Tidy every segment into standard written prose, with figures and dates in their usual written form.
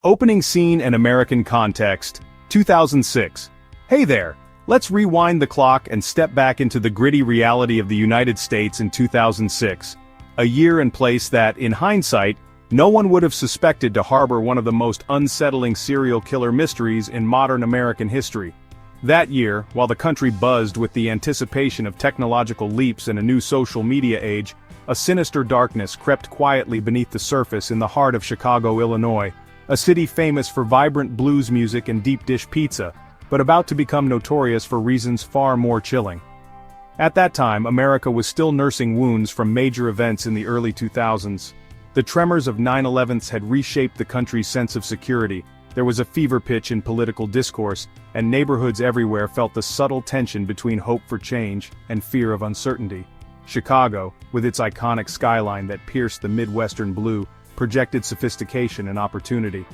Opening scene and American context, 2006. Hey there, let's rewind the clock and step back into the gritty reality of the United States in 2006. A year and place that, in hindsight, no one would have suspected to harbor one of the most unsettling serial killer mysteries in modern American history. That year, while the country buzzed with the anticipation of technological leaps and a new social media age, a sinister darkness crept quietly beneath the surface in the heart of Chicago, Illinois. A city famous for vibrant blues music and deep dish pizza, but about to become notorious for reasons far more chilling. At that time, America was still nursing wounds from major events in the early 2000s. The tremors of 9/11 had reshaped the country's sense of security. There was a fever pitch in political discourse, and neighborhoods everywhere felt the subtle tension between hope for change and fear of uncertainty. Chicago, with its iconic skyline that pierced the Midwestern blue, projected sophistication and opportunity.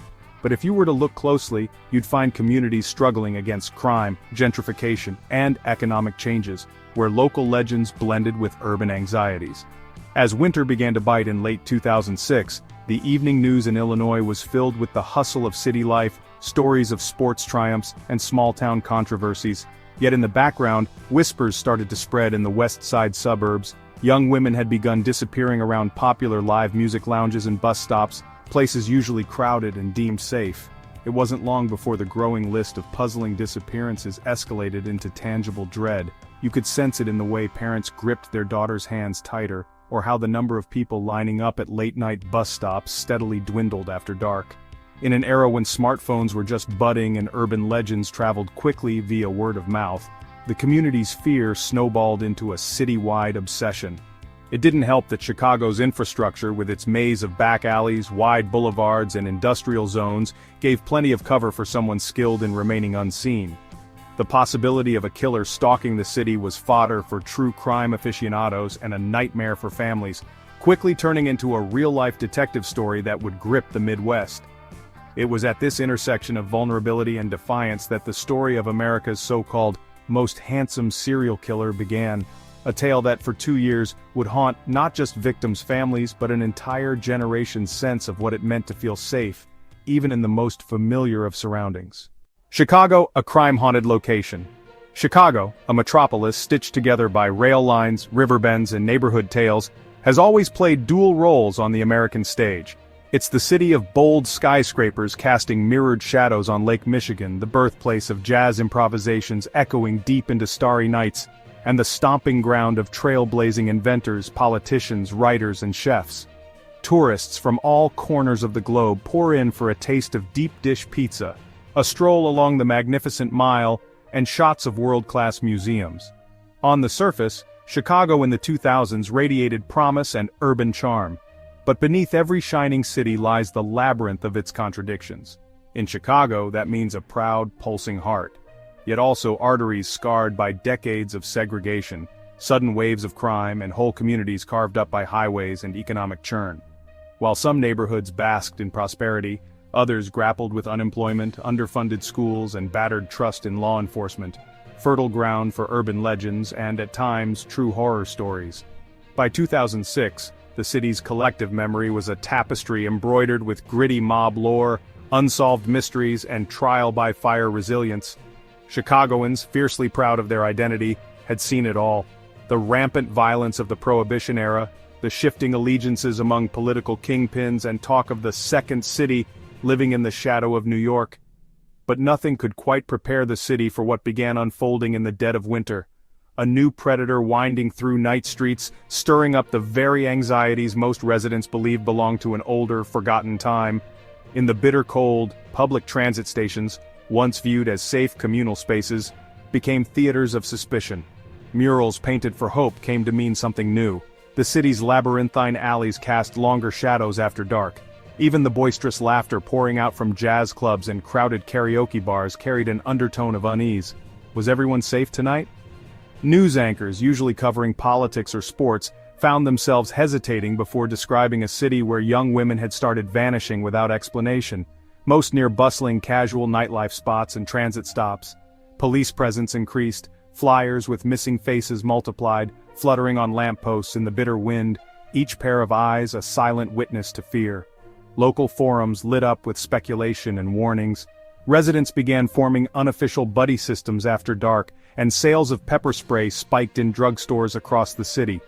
But if you were to look closely, you'd find communities struggling against crime, gentrification, and economic changes, where local legends blended with urban anxieties. As winter began to bite in late 2006, the evening news in Illinois was filled with the hustle of city life, stories of sports triumphs, and small-town controversies. Yet in the background, whispers started to spread in the west side suburbs. Young women had begun disappearing around popular live music lounges and bus stops, places usually crowded and deemed safe. It wasn't long before the growing list of puzzling disappearances escalated into tangible dread. You could sense it in the way parents gripped their daughters' hands tighter, or how the number of people lining up at late-night bus stops steadily dwindled after dark. In an era when smartphones were just budding and urban legends traveled quickly via word of mouth, the community's fear snowballed into a city-wide obsession. It didn't help that Chicago's infrastructure, with its maze of back alleys, wide boulevards, and industrial zones, gave plenty of cover for someone skilled in remaining unseen. The possibility of a killer stalking the city was fodder for true crime aficionados and a nightmare for families, quickly turning into a real-life detective story that would grip the Midwest. It was at this intersection of vulnerability and defiance that the story of America's so-called most handsome serial killer began, a tale that for 2 years would haunt not just victims' families but an entire generation's sense of what it meant to feel safe, even in the most familiar of surroundings. Chicago, a crime-haunted location. Chicago, a metropolis stitched together by rail lines, river bends, and neighborhood tales, has always played dual roles on the American stage. It's the city of bold skyscrapers casting mirrored shadows on Lake Michigan, the birthplace of jazz improvisations echoing deep into starry nights, and the stomping ground of trailblazing inventors, politicians, writers, and chefs. Tourists from all corners of the globe pour in for a taste of deep dish pizza, a stroll along the Magnificent Mile, and shots of world-class museums. On the surface, Chicago in the 2000s radiated promise and urban charm. But beneath every shining city lies the labyrinth of its contradictions. In Chicago, that means a proud, pulsing heart. Yet also arteries scarred by decades of segregation, sudden waves of crime, and whole communities carved up by highways and economic churn. While some neighborhoods basked in prosperity, others grappled with unemployment, underfunded schools, and battered trust in law enforcement, fertile ground for urban legends and, at times, true horror stories. By 2006, the city's collective memory was a tapestry embroidered with gritty mob lore, unsolved mysteries, and trial-by-fire resilience. Chicagoans, fiercely proud of their identity, had seen it all. The rampant violence of the Prohibition era, the shifting allegiances among political kingpins, and talk of the Second City living in the shadow of New York. But nothing could quite prepare the city for what began unfolding in the dead of winter. A new predator winding through night streets, stirring up the very anxieties most residents believed belonged to an older, forgotten time. In the bitter cold, public transit stations, once viewed as safe communal spaces, became theaters of suspicion. Murals painted for hope came to mean something new. The city's labyrinthine alleys cast longer shadows after dark. Even the boisterous laughter pouring out from jazz clubs and crowded karaoke bars carried an undertone of unease. Was everyone safe tonight? News anchors, usually covering politics or sports, found themselves hesitating before describing a city where young women had started vanishing without explanation, most near bustling casual nightlife spots and transit stops. Police presence increased, flyers with missing faces multiplied, fluttering on lampposts in the bitter wind, each pair of eyes a silent witness to fear. Local forums lit up with speculation and warnings. Residents began forming unofficial buddy systems after dark, and sales of pepper spray spiked in drugstores across the city.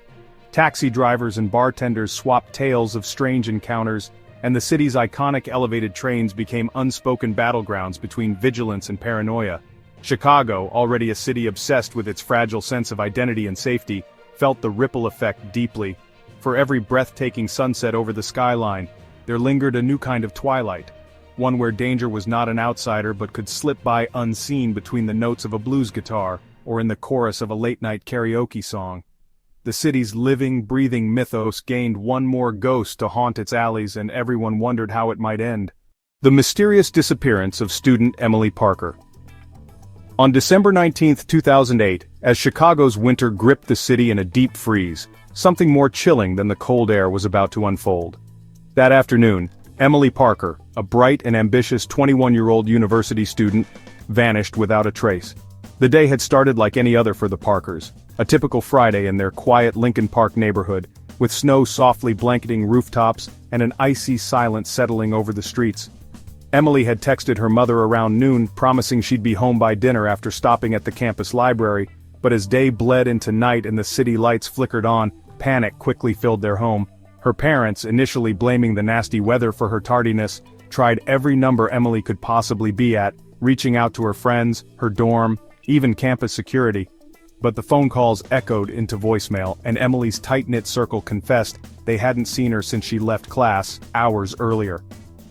Taxi drivers and bartenders swapped tales of strange encounters, and the city's iconic elevated trains became unspoken battlegrounds between vigilance and paranoia. Chicago, already a city obsessed with its fragile sense of identity and safety, felt the ripple effect deeply. For every breathtaking sunset over the skyline, there lingered a new kind of twilight, one where danger was not an outsider but could slip by unseen between the notes of a blues guitar, or in the chorus of a late-night karaoke song. The city's living, breathing mythos gained one more ghost to haunt its alleys, and everyone wondered how it might end. The mysterious disappearance of student Emily Parker. On December 19, 2008, as Chicago's winter gripped the city in a deep freeze, something more chilling than the cold air was about to unfold. That afternoon, Emily Parker, a bright and ambitious 21-year-old university student, vanished without a trace. The day had started like any other for the Parkers, a typical Friday in their quiet Lincoln Park neighborhood, with snow softly blanketing rooftops and an icy silence settling over the streets. Emily had texted her mother around noon, promising she'd be home by dinner after stopping at the campus library, but as day bled into night and the city lights flickered on, panic quickly filled their home. Her parents, initially blaming the nasty weather for her tardiness, tried every number Emily could possibly be at, reaching out to her friends, her dorm, even campus security. But the phone calls echoed into voicemail, and Emily's tight-knit circle confessed they hadn't seen her since she left class, hours earlier.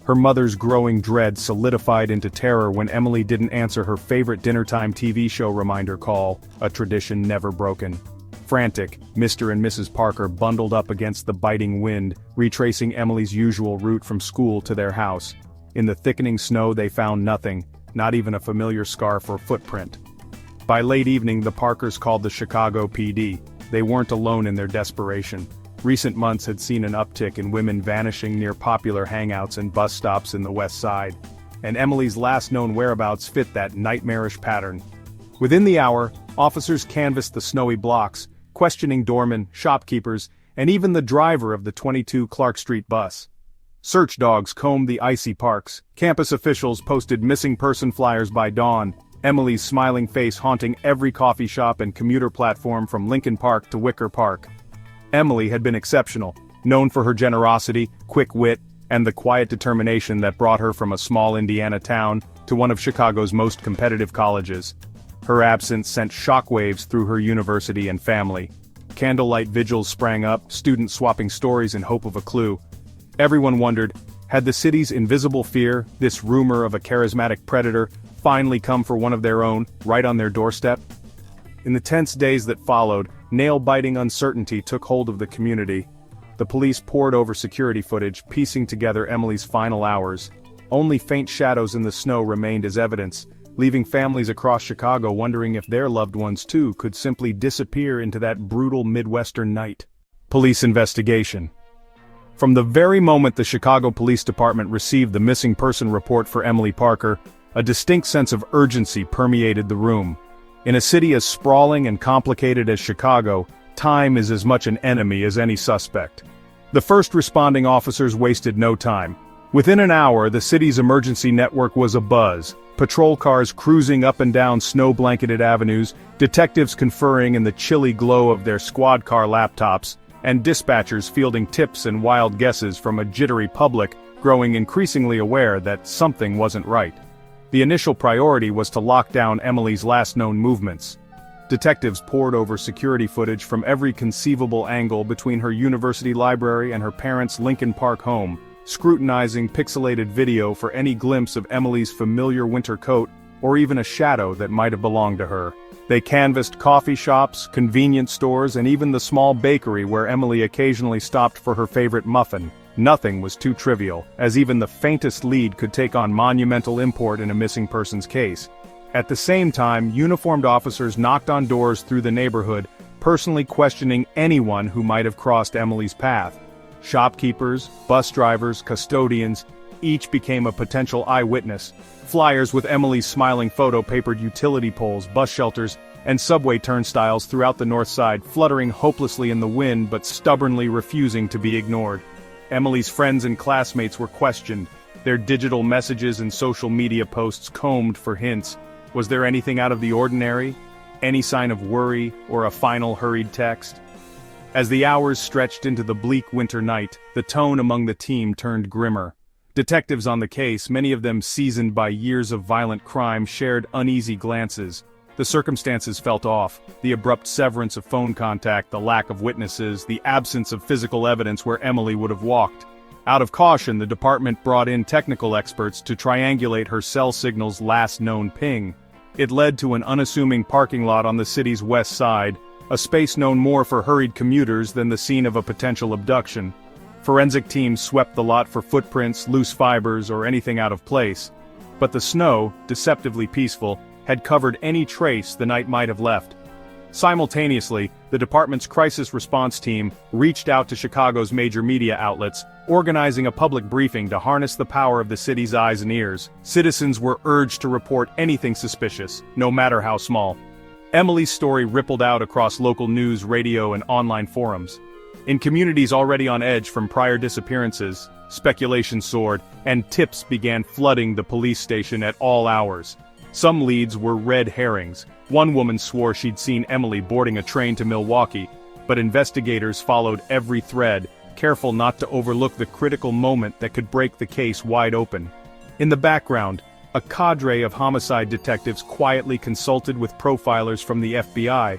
Her mother's growing dread solidified into terror when Emily didn't answer her favorite dinnertime TV show reminder call, a tradition never broken. Frantic, Mr. and Mrs. Parker bundled up against the biting wind, retracing Emily's usual route from school to their house. In the thickening snow they found nothing, not even a familiar scarf or footprint. By late evening the Parkers called the Chicago PD. They weren't alone in their desperation. Recent months had seen an uptick in women vanishing near popular hangouts and bus stops in the West Side, and Emily's last known whereabouts fit that nightmarish pattern. Within the hour, officers canvassed the snowy blocks, questioning doormen, shopkeepers, and even the driver of the 22 Clark Street bus. Search dogs combed the icy parks, campus officials posted missing person flyers by dawn, Emily's smiling face haunting every coffee shop and commuter platform from Lincoln Park to Wicker Park. Emily had been exceptional, known for her generosity, quick wit, and the quiet determination that brought her from a small Indiana town to one of Chicago's most competitive colleges. Her absence sent shockwaves through her university and family. Candlelight vigils sprang up, students swapping stories in hope of a clue. Everyone wondered, had the city's invisible fear, this rumor of a charismatic predator, finally come for one of their own, right on their doorstep? In the tense days that followed, nail-biting uncertainty took hold of the community. The police pored over security footage, piecing together Emily's final hours. Only faint shadows in the snow remained as evidence, leaving families across Chicago wondering if their loved ones too could simply disappear into that brutal Midwestern night. Police investigation. From the very moment the Chicago Police Department received the missing person report for Emily Parker, a distinct sense of urgency permeated the room. In a city as sprawling and complicated as Chicago, time is as much an enemy as any suspect. The first responding officers wasted no time. Within an hour, the city's emergency network was abuzz. Patrol cars cruising up and down snow-blanketed avenues, detectives conferring in the chilly glow of their squad car laptops, and dispatchers fielding tips and wild guesses from a jittery public growing increasingly aware that something wasn't right. The initial priority was to lock down Emily's last known movements. Detectives pored over security footage from every conceivable angle between her university library and her parents' Lincoln Park home, scrutinizing pixelated video for any glimpse of Emily's familiar winter coat or even a shadow that might have belonged to her. They canvassed coffee shops, convenience stores, and even the small bakery where Emily occasionally stopped for her favorite muffin. Nothing was too trivial, as even the faintest lead could take on monumental import in a missing persons case. At the same time, uniformed officers knocked on doors through the neighborhood, personally questioning anyone who might have crossed Emily's path. Shopkeepers, bus drivers, custodians, each became a potential eyewitness. Flyers with Emily's smiling photo papered utility poles, bus shelters, and subway turnstiles throughout the north side, fluttering hopelessly in the wind but stubbornly refusing to be ignored. Emily's friends and classmates were questioned, their digital messages and social media posts combed for hints. Was there anything out of the ordinary? Any sign of worry or a final hurried text? As the hours stretched into the bleak winter night, the tone among the team turned grimmer. Detectives on the case, many of them seasoned by years of violent crime, shared uneasy glances. The circumstances felt off: the abrupt severance of phone contact, the lack of witnesses, the absence of physical evidence where Emily would have walked. Out of caution, the department brought in technical experts to triangulate her cell signal's last known ping. It led to an unassuming parking lot on the city's west side, a space known more for hurried commuters than the scene of a potential abduction. Forensic teams swept the lot for footprints, loose fibers, or anything out of place. But the snow, deceptively peaceful, had covered any trace the night might have left. Simultaneously, the department's crisis response team reached out to Chicago's major media outlets, organizing a public briefing to harness the power of the city's eyes and ears. Citizens were urged to report anything suspicious, no matter how small. Emily's story rippled out across local news, radio, and online forums. In communities already on edge from prior disappearances, speculation soared, and tips began flooding the police station at all hours. Some leads were red herrings. One woman swore she'd seen Emily boarding a train to Milwaukee, but investigators followed every thread, careful not to overlook the critical moment that could break the case wide open. In the background, a cadre of homicide detectives quietly consulted with profilers from the FBI.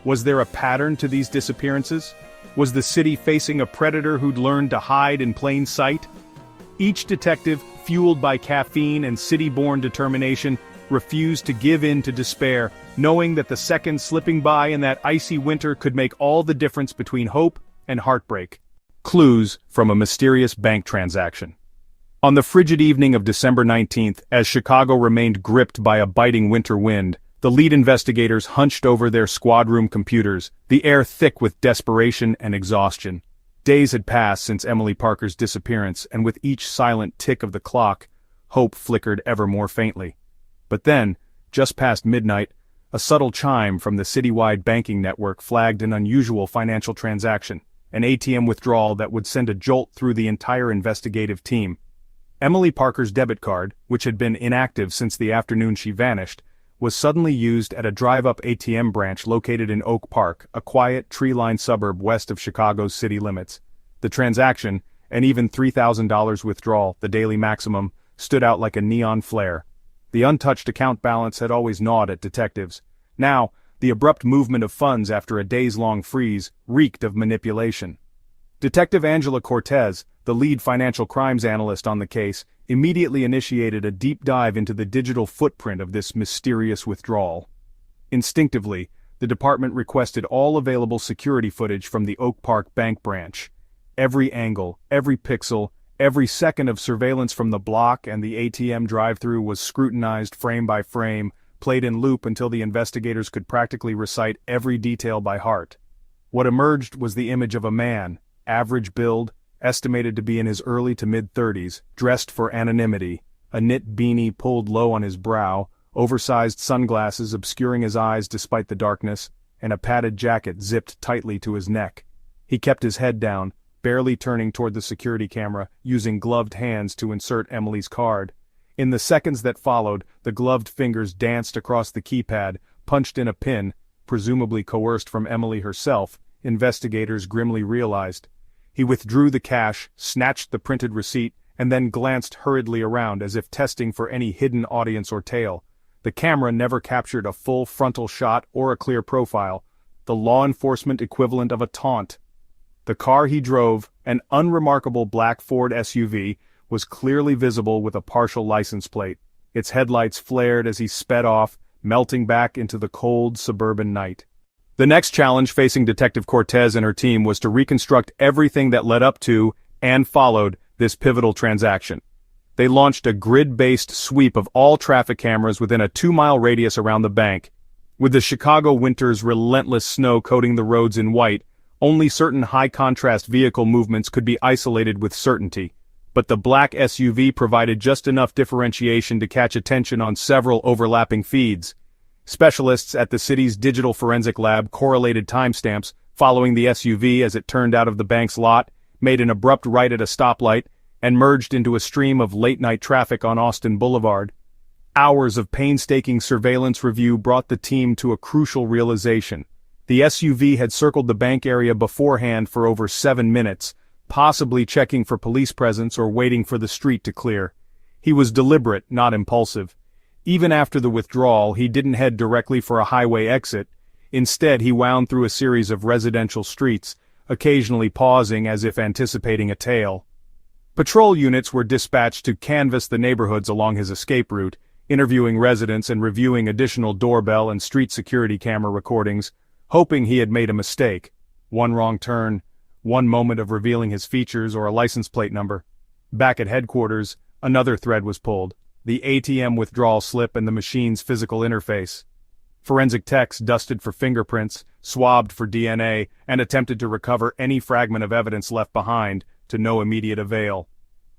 Was there a pattern to these disappearances? Was the city facing a predator who'd learned to hide in plain sight? Each detective, fueled by caffeine and city-born determination, refused to give in to despair, knowing that the seconds slipping by in that icy winter could make all the difference between hope and heartbreak. Clues from a mysterious bank transaction. On the frigid evening of December 19th, as Chicago remained gripped by a biting winter wind, the lead investigators hunched over their squad room computers, the air thick with desperation and exhaustion. Days had passed since Emily Parker's disappearance, and with each silent tick of the clock, hope flickered ever more faintly. But then, just past midnight, a subtle chime from the citywide banking network flagged an unusual financial transaction, an ATM withdrawal that would send a jolt through the entire investigative team. Emily Parker's debit card, which had been inactive since the afternoon she vanished, was suddenly used at a drive-up ATM branch located in Oak Park, a quiet, tree-lined suburb west of Chicago's city limits. The transaction, an even $3,000 withdrawal, the daily maximum, stood out like a neon flare. The untouched account balance had always gnawed at detectives. Now, the abrupt movement of funds after a days-long freeze reeked of manipulation. Detective Angela Cortez, the lead financial crimes analyst on the case, immediately initiated a deep dive into the digital footprint of this mysterious withdrawal. Instinctively, the department requested all available security footage from the Oak Park bank branch. Every angle, every pixel, every second of surveillance from the block and the ATM drive-thru was scrutinized frame by frame, played in loop until the investigators could practically recite every detail by heart. What emerged was the image of a man, average build, estimated to be in his early to mid-30s, dressed for anonymity, a knit beanie pulled low on his brow, oversized sunglasses obscuring his eyes despite the darkness, and a padded jacket zipped tightly to his neck. He kept his head down, barely turning toward the security camera, using gloved hands to insert Emily's card. In the seconds that followed, the gloved fingers danced across the keypad, punched in a pin, presumably coerced from Emily herself, investigators grimly realized. He withdrew the cash, snatched the printed receipt, and then glanced hurriedly around as if testing for any hidden audience or tail. The camera never captured a full frontal shot or a clear profile, the law enforcement equivalent of a taunt. The car he drove, an unremarkable black Ford SUV, was clearly visible with a partial license plate. Its headlights flared as he sped off, melting back into the cold suburban night. The next challenge facing Detective Cortez and her team was to reconstruct everything that led up to, and followed, this pivotal transaction. They launched a grid-based sweep of all traffic cameras within a 2-mile radius around the bank. With the Chicago winter's relentless snow coating the roads in white, only certain high-contrast vehicle movements could be isolated with certainty, but the black SUV provided just enough differentiation to catch attention on several overlapping feeds. Specialists at the city's digital forensic lab correlated timestamps following the SUV as it turned out of the bank's lot, made an abrupt right at a stoplight, and merged into a stream of late-night traffic on Austin Boulevard. Hours of painstaking surveillance review brought the team to a crucial realization. The SUV had circled the bank area beforehand for over 7 minutes, possibly checking for police presence or waiting for the street to clear. He was deliberate, not impulsive. Even after the withdrawal, he didn't head directly for a highway exit. Instead, he wound through a series of residential streets, occasionally pausing as if anticipating a tail. Patrol units were dispatched to canvass the neighborhoods along his escape route, interviewing residents and reviewing additional doorbell and street security camera recordings, hoping he had made a mistake. One wrong turn, one moment of revealing his features or a license plate number. Back at headquarters, another thread was pulled: the ATM withdrawal slip and the machine's physical interface. Forensic techs dusted for fingerprints, swabbed for DNA, and attempted to recover any fragment of evidence left behind, to no immediate avail.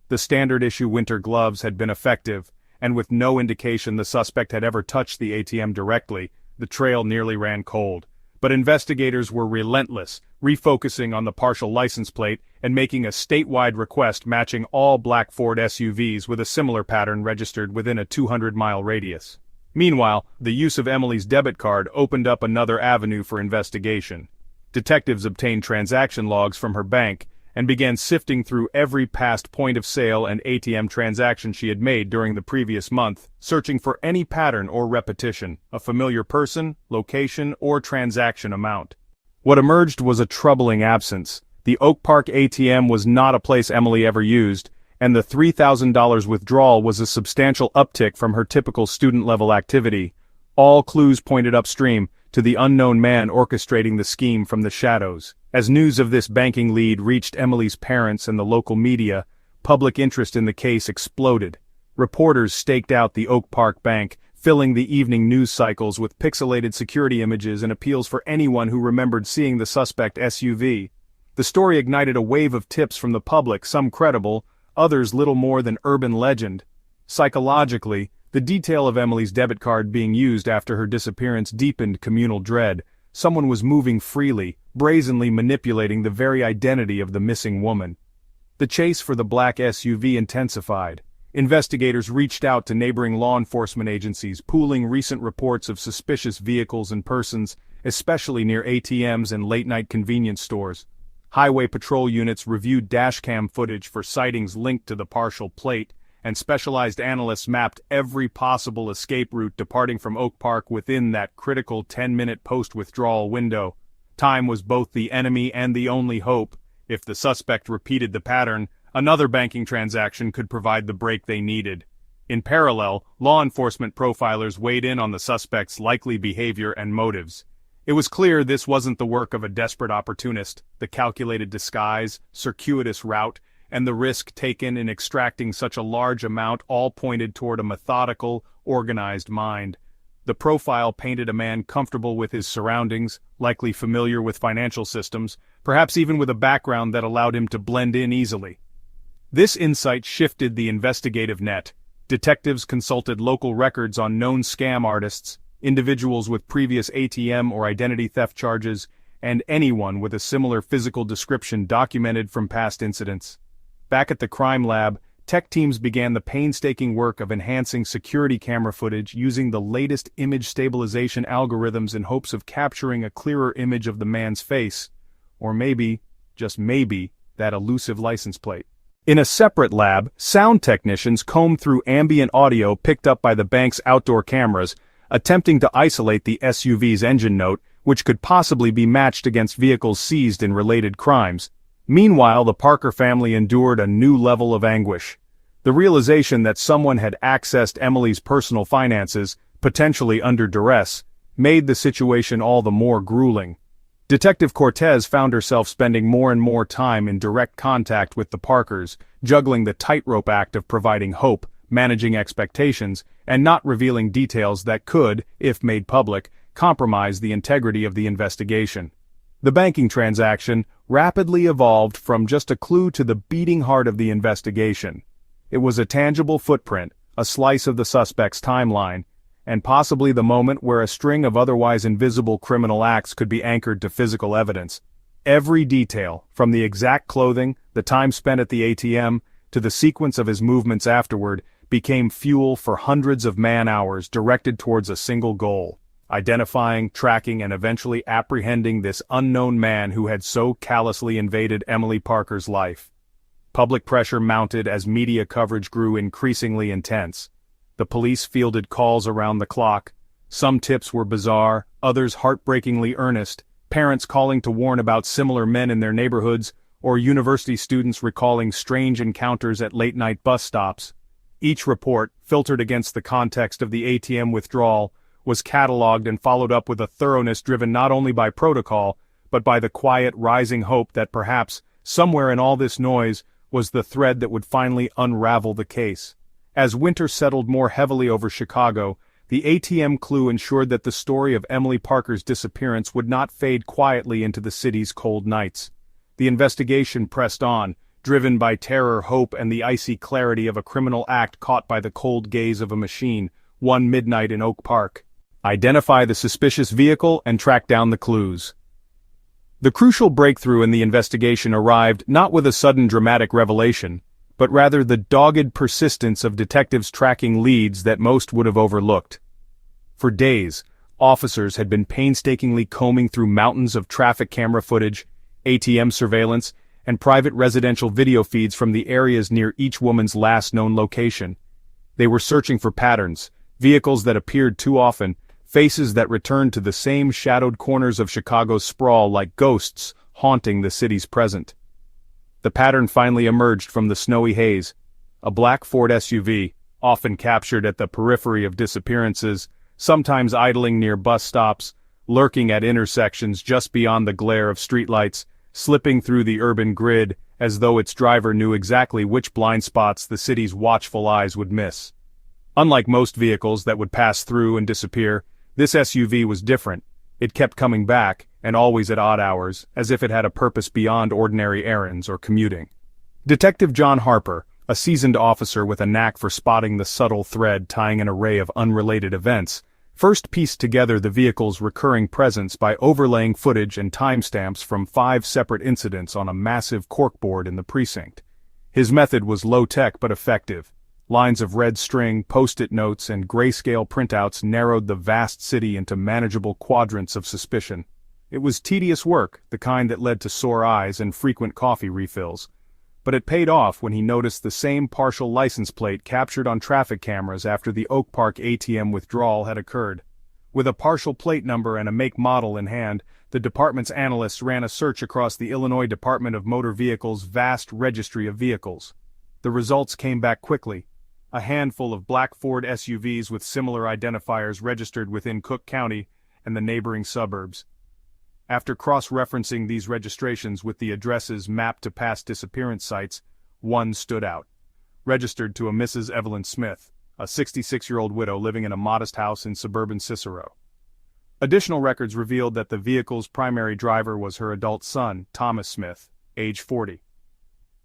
The standard-issue winter gloves had been effective, and with no indication the suspect had ever touched the ATM directly, the trail nearly ran cold. But investigators were relentless, refocusing on the partial license plate and making a statewide request matching all black Ford SUVs with a similar pattern registered within a 200-mile radius. Meanwhile, the use of Emily's debit card opened up another avenue for investigation. Detectives obtained transaction logs from her bank and began sifting through every past point-of-sale and ATM transaction she had made during the previous month, searching for any pattern or repetition, a familiar person, location, or transaction amount. What emerged was a troubling absence. The Oak Park ATM was not a place Emily ever used, and the $3,000 withdrawal was a substantial uptick from her typical student-level activity. All clues pointed upstream, to the unknown man orchestrating the scheme from the shadows. As news of this banking lead reached Emily's parents and the local media, public interest in the case exploded. Reporters staked out the Oak Park Bank, filling the evening news cycles with pixelated security images and appeals for anyone who remembered seeing the suspect SUV. The story ignited a wave of tips from the public, some credible, others little more than urban legend. Psychologically, the detail of Emily's debit card being used after her disappearance deepened communal dread. Someone was moving freely, brazenly manipulating the very identity of the missing woman. The chase for the black SUV intensified. Investigators reached out to neighboring law enforcement agencies, pooling recent reports of suspicious vehicles and persons, especially near ATMs and late-night convenience stores. Highway patrol units reviewed dashcam footage for sightings linked to the partial plate, and specialized analysts mapped every possible escape route departing from Oak Park within that critical 10-minute post-withdrawal window. Time was both the enemy and the only hope. If the suspect repeated the pattern, another banking transaction could provide the break they needed. In parallel, law enforcement profilers weighed in on the suspect's likely behavior and motives. It was clear this wasn't the work of a desperate opportunist. The calculated disguise, circuitous route, and the risk taken in extracting such a large amount all pointed toward a methodical, organized mind. The profile painted a man comfortable with his surroundings, likely familiar with financial systems, perhaps even with a background that allowed him to blend in easily. This insight shifted the investigative net. Detectives consulted local records on known scam artists, individuals with previous ATM or identity theft charges, and anyone with a similar physical description documented from past incidents. Back at the crime lab, tech teams began the painstaking work of enhancing security camera footage using the latest image stabilization algorithms in hopes of capturing a clearer image of the man's face, or maybe, just maybe, that elusive license plate. In a separate lab, sound technicians combed through ambient audio picked up by the bank's outdoor cameras, attempting to isolate the SUV's engine note, which could possibly be matched against vehicles seized in related crimes. Meanwhile, the Parker family endured a new level of anguish. The realization that someone had accessed Emily's personal finances, potentially under duress, made the situation all the more grueling. Detective Cortez found herself spending more and more time in direct contact with the Parkers, juggling the tightrope act of providing hope, managing expectations, and not revealing details that could, if made public, compromise the integrity of the investigation. The banking transaction rapidly evolved from just a clue to the beating heart of the investigation. It was a tangible footprint, a slice of the suspect's timeline, and possibly the moment where a string of otherwise invisible criminal acts could be anchored to physical evidence. Every detail, from the exact clothing, the time spent at the ATM, to the sequence of his movements afterward, became fuel for hundreds of man-hours directed towards a single goal: identifying, tracking, and eventually apprehending this unknown man who had so callously invaded Emily Parker's life. Public pressure mounted as media coverage grew increasingly intense. The police fielded calls around the clock. Some tips were bizarre, others heartbreakingly earnest, parents calling to warn about similar men in their neighborhoods, or university students recalling strange encounters at late-night bus stops. Each report, filtered against the context of the ATM withdrawal, was catalogued and followed up with a thoroughness driven not only by protocol, but by the quiet, rising hope that perhaps, somewhere in all this noise, was the thread that would finally unravel the case. As winter settled more heavily over Chicago, the ATM clue ensured that the story of Emily Parker's disappearance would not fade quietly into the city's cold nights. The investigation pressed on, driven by terror, hope, and the icy clarity of a criminal act caught by the cold gaze of a machine, one midnight in Oak Park. Identify the suspicious vehicle and track down the clues. The crucial breakthrough in the investigation arrived not with a sudden dramatic revelation, but rather the dogged persistence of detectives tracking leads that most would have overlooked. For days, officers had been painstakingly combing through mountains of traffic camera footage, ATM surveillance, and private residential video feeds from the areas near each woman's last known location. They were searching for patterns, vehicles that appeared too often, faces that returned to the same shadowed corners of Chicago's sprawl like ghosts haunting the city's present. The pattern finally emerged from the snowy haze. A black Ford SUV, often captured at the periphery of disappearances, sometimes idling near bus stops, lurking at intersections just beyond the glare of streetlights, slipping through the urban grid as though its driver knew exactly which blind spots the city's watchful eyes would miss. Unlike most vehicles that would pass through and disappear, this SUV was different. It kept coming back, and always at odd hours, as if it had a purpose beyond ordinary errands or commuting. Detective John Harper, a seasoned officer with a knack for spotting the subtle thread tying an array of unrelated events, first pieced together the vehicle's recurring presence by overlaying footage and timestamps from 5 separate incidents on a massive corkboard in the precinct. His method was low-tech but effective. Lines of red string, post-it notes, and grayscale printouts narrowed the vast city into manageable quadrants of suspicion. It was tedious work, the kind that led to sore eyes and frequent coffee refills. But it paid off when he noticed the same partial license plate captured on traffic cameras after the Oak Park ATM withdrawal had occurred. With a partial plate number and a make model in hand, the department's analysts ran a search across the Illinois Department of Motor Vehicles' vast registry of vehicles. The results came back quickly. A handful of black Ford SUVs with similar identifiers registered within Cook County and the neighboring suburbs. After cross-referencing these registrations with the addresses mapped to past disappearance sites, one stood out. Registered to a Mrs. Evelyn Smith, a 66-year-old widow living in a modest house in suburban Cicero. Additional records revealed that the vehicle's primary driver was her adult son, Thomas Smith, age 40.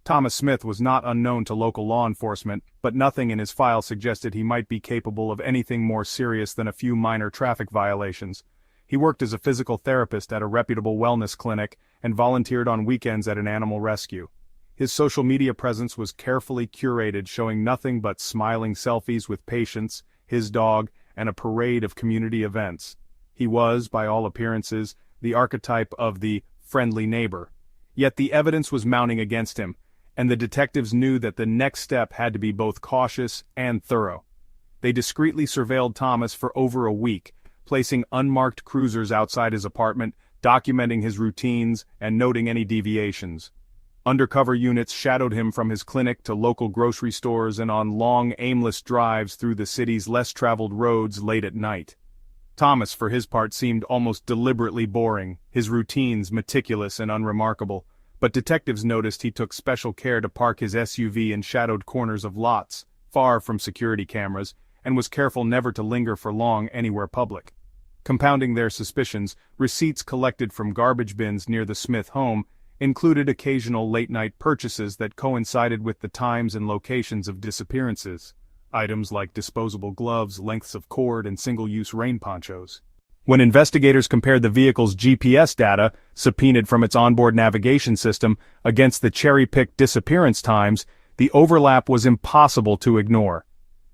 Thomas Smith was not unknown to local law enforcement, but nothing in his file suggested he might be capable of anything more serious than a few minor traffic violations. He worked as a physical therapist at a reputable wellness clinic and volunteered on weekends at an animal rescue. His social media presence was carefully curated, showing nothing but smiling selfies with patients, his dog, and a parade of community events. He was, by all appearances, the archetype of the friendly neighbor. Yet the evidence was mounting against him, and the detectives knew that the next step had to be both cautious and thorough. They discreetly surveilled Thomas for over a week, placing unmarked cruisers outside his apartment, documenting his routines, and noting any deviations. Undercover units shadowed him from his clinic to local grocery stores and on long, aimless drives through the city's less-traveled roads late at night. Thomas, for his part, seemed almost deliberately boring, his routines meticulous and unremarkable, but detectives noticed he took special care to park his SUV in shadowed corners of lots, far from security cameras, and was careful never to linger for long anywhere public. Compounding their suspicions, receipts collected from garbage bins near the Smith home included occasional late-night purchases that coincided with the times and locations of disappearances, items like disposable gloves, lengths of cord, and single-use rain ponchos. When investigators compared the vehicle's GPS data, subpoenaed from its onboard navigation system, against the cherry-picked disappearance times, the overlap was impossible to ignore.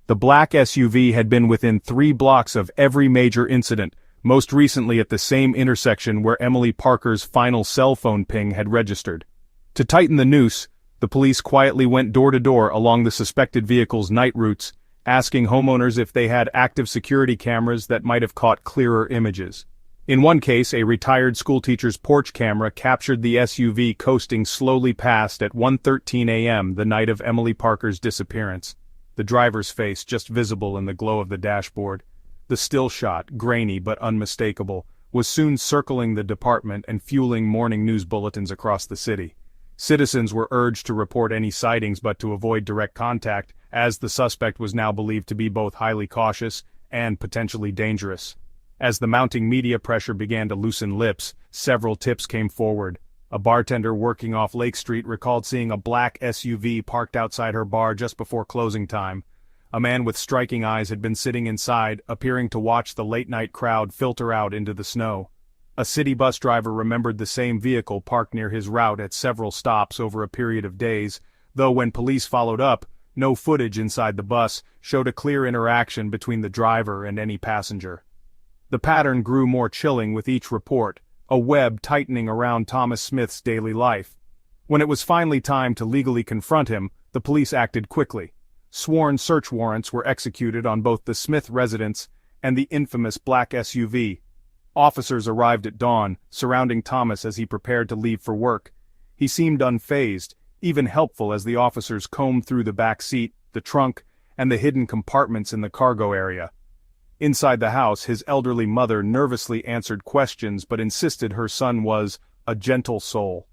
The black SUV had been within 3 blocks of every major incident, most recently at the same intersection where Emily Parker's final cell phone ping had registered. To tighten the noose, the police quietly went door to door along the suspected vehicle's night routes, asking homeowners if they had active security cameras that might have caught clearer images. In one case, a retired schoolteacher's porch camera captured the SUV coasting slowly past at 1:13 a.m. the night of Emily Parker's disappearance, the driver's face just visible in the glow of the dashboard. The still shot, grainy but unmistakable, was soon circling the department and fueling morning news bulletins across the city. Citizens were urged to report any sightings but to avoid direct contact, as the suspect was now believed to be both highly cautious and potentially dangerous. As the mounting media pressure began to loosen lips, several tips came forward. A bartender working off Lake Street recalled seeing a black SUV parked outside her bar just before closing time. A man with striking eyes had been sitting inside, appearing to watch the late-night crowd filter out into the snow. A city bus driver remembered the same vehicle parked near his route at several stops over a period of days, though when police followed up, no footage inside the bus showed a clear interaction between the driver and any passenger. The pattern grew more chilling with each report, a web tightening around Thomas Smith's daily life. When it was finally time to legally confront him, the police acted quickly. Sworn search warrants were executed on both the Smith residence and the infamous black SUV. Officers arrived at dawn, surrounding Thomas as he prepared to leave for work. He seemed unfazed, even helpful as the officers combed through the back seat, the trunk, and the hidden compartments in the cargo area. Inside the house, his elderly mother nervously answered questions but insisted her son was a gentle soul.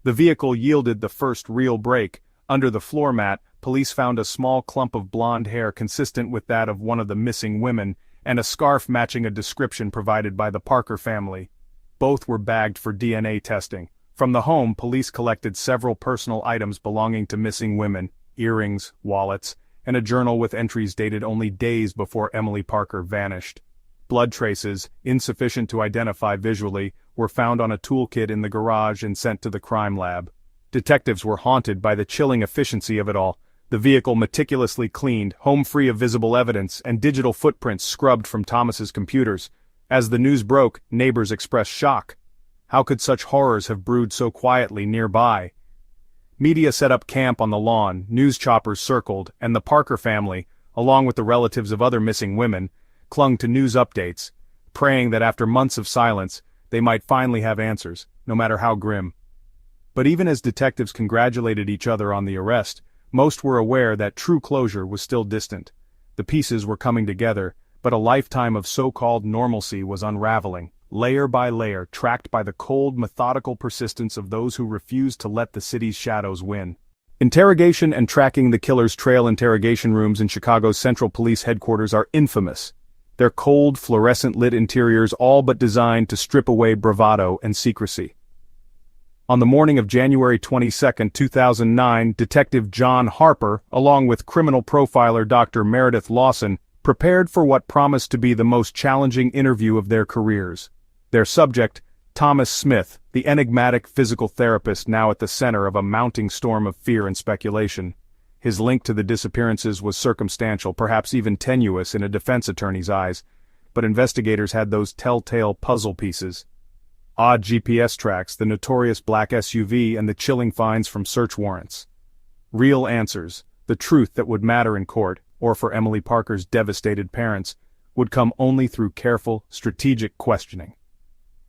The vehicle yielded the first real break. Under the floor mat, police found a small clump of blonde hair consistent with that of one of the missing women, and a scarf matching a description provided by the Parker family. Both were bagged for DNA testing. From the home, police collected several personal items belonging to missing women, earrings, wallets, and a journal with entries dated only days before Emily Parker vanished. Blood traces, insufficient to identify visually, were found on a toolkit in the garage and sent to the crime lab. Detectives were haunted by the chilling efficiency of it all. The vehicle meticulously cleaned, home free of visible evidence, and digital footprints scrubbed from Thomas's computers. As the news broke, neighbors expressed shock. How could such horrors have brewed so quietly nearby? Media set up camp on the lawn, news choppers circled, and the Parker family, along with the relatives of other missing women, clung to news updates, praying that after months of silence, they might finally have answers, no matter how grim. But even as detectives congratulated each other on the arrest, most were aware that true closure was still distant. The pieces were coming together, but a lifetime of so-called normalcy was unraveling, layer by layer, tracked by the cold, methodical persistence of those who refused to let the city's shadows win. Interrogation and tracking the killer's trail interrogation rooms in Chicago's Central Police Headquarters are infamous. Their cold, fluorescent-lit interiors all but designed to strip away bravado and secrecy. On the morning of January 22, 2009, Detective John Harper, along with criminal profiler Dr. Meredith Lawson, prepared for what promised to be the most challenging interview of their careers. Their subject, Thomas Smith, the enigmatic physical therapist now at the center of a mounting storm of fear and speculation. His link to the disappearances was circumstantial, perhaps even tenuous in a defense attorney's eyes, but investigators had those telltale puzzle pieces. Odd GPS tracks, the notorious black SUV, and the chilling finds from search warrants. Real answers, the truth that would matter in court, or for Emily Parker's devastated parents, would come only through careful, strategic questioning.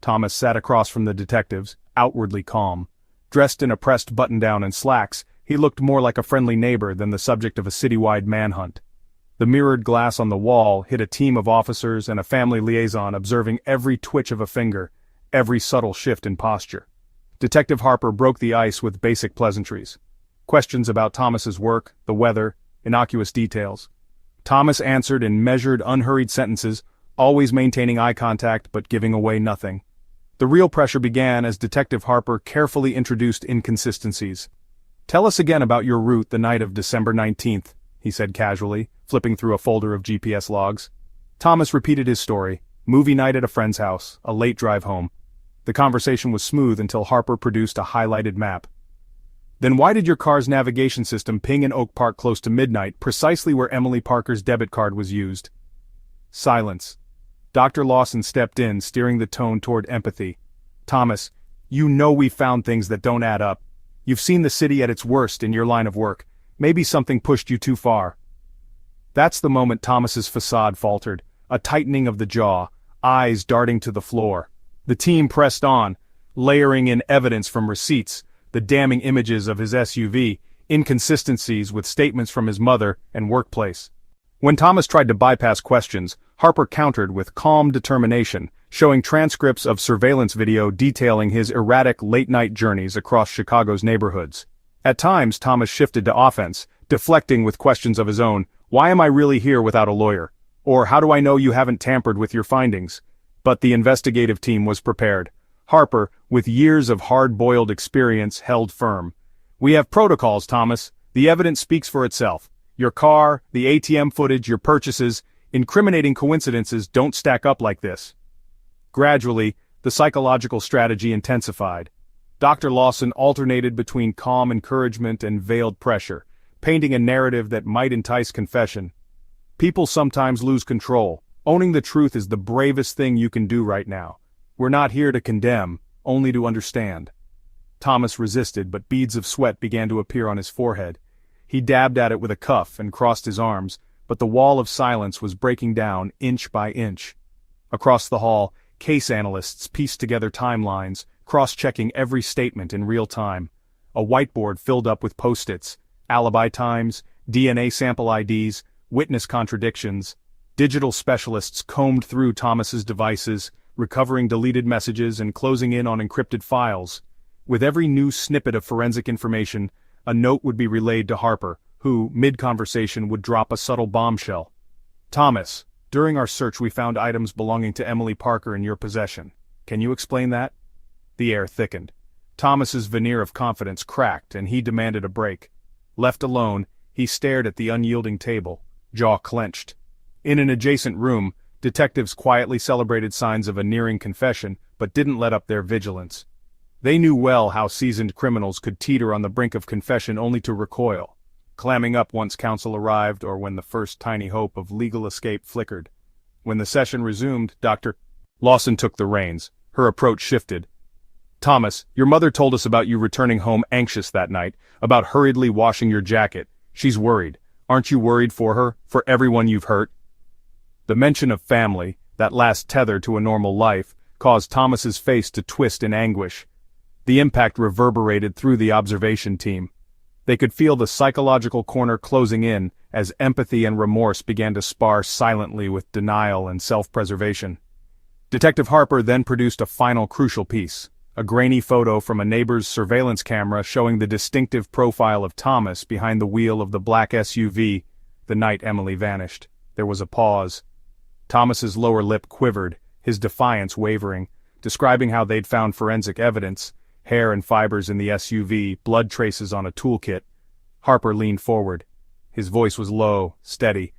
Thomas sat across from the detectives, outwardly calm. Dressed in a pressed button-down and slacks, he looked more like a friendly neighbor than the subject of a citywide manhunt. The mirrored glass on the wall hid a team of officers and a family liaison observing every twitch of a finger, every subtle shift in posture. Detective Harper broke the ice with basic pleasantries. Questions about Thomas's work, the weather, innocuous details. Thomas answered in measured, unhurried sentences, always maintaining eye contact but giving away nothing. The real pressure began as Detective Harper carefully introduced inconsistencies. "Tell us again about your route the night of December 19th, he said casually, flipping through a folder of GPS logs. Thomas repeated his story, Movie night at a friend's house, a late drive home. The conversation was smooth until Harper produced a highlighted map. Then why did your car's navigation system ping in Oak Park close to midnight, precisely where Emily Parker's debit card was used? Silence. Dr. Lawson stepped in, steering the tone toward empathy. Thomas, you know we found things that don't add up. You've seen the city at its worst in your line of work. Maybe something pushed you too far. That's the moment Thomas's facade faltered, a tightening of the jaw, eyes darting to the floor. The team pressed on, layering in evidence from receipts, the damning images of his SUV, inconsistencies with statements from his mother and workplace. When Thomas tried to bypass questions, Harper countered with calm determination, showing transcripts of surveillance video detailing his erratic late-night journeys across Chicago's neighborhoods. At times, Thomas shifted to offense, deflecting with questions of his own, "Why am I really here without a lawyer?" Or "How do I know you haven't tampered with your findings?" But the investigative team was prepared. Harper, with years of hard-boiled experience, held firm. "We have protocols, Thomas. The evidence speaks for itself. Your car, the ATM footage, your purchases, incriminating coincidences don't stack up like this." Gradually, the psychological strategy intensified. Dr. Lawson alternated between calm encouragement and veiled pressure, painting a narrative that might entice confession. People sometimes lose control. Owning the truth is the bravest thing you can do right now. We're not here to condemn, only to understand. Thomas resisted, but beads of sweat began to appear on his forehead. He dabbed at it with a cuff and crossed his arms, but the wall of silence was breaking down inch by inch. Across the hall, case analysts pieced together timelines, cross-checking every statement in real time. A whiteboard filled up with post-its, alibi times, DNA sample IDs, witness contradictions. Digital specialists combed through Thomas's devices, recovering deleted messages and closing in on encrypted files. With every new snippet of forensic information, a note would be relayed to Harper, who, mid-conversation, would drop a subtle bombshell. "Thomas, during our search we found items belonging to Emily Parker in your possession. Can you explain that?" The air thickened. Thomas's veneer of confidence cracked and he demanded a break. Left alone, he stared at the unyielding table, jaw clenched. In an adjacent room, detectives quietly celebrated signs of a nearing confession, but didn't let up their vigilance. They knew well how seasoned criminals could teeter on the brink of confession only to recoil, clamming up once counsel arrived or when the first tiny hope of legal escape flickered. When the session resumed, Dr. Lawson took the reins. Her approach shifted. "Thomas, your mother told us about you returning home anxious that night, about hurriedly washing your jacket. She's worried. Aren't you worried for her, for everyone you've hurt?" The mention of family, that last tether to a normal life, caused Thomas's face to twist in anguish. The impact reverberated through the observation team. They could feel the psychological corner closing in as empathy and remorse began to spar silently with denial and self-preservation. Detective Harper then produced a final crucial piece, a grainy photo from a neighbor's surveillance camera showing the distinctive profile of Thomas behind the wheel of the black SUV the night Emily vanished. There was a pause. Thomas's lower lip quivered, his defiance wavering, describing how they'd found forensic evidence, hair and fibers in the SUV, blood traces on a toolkit. Harper leaned forward. His voice was low, steady.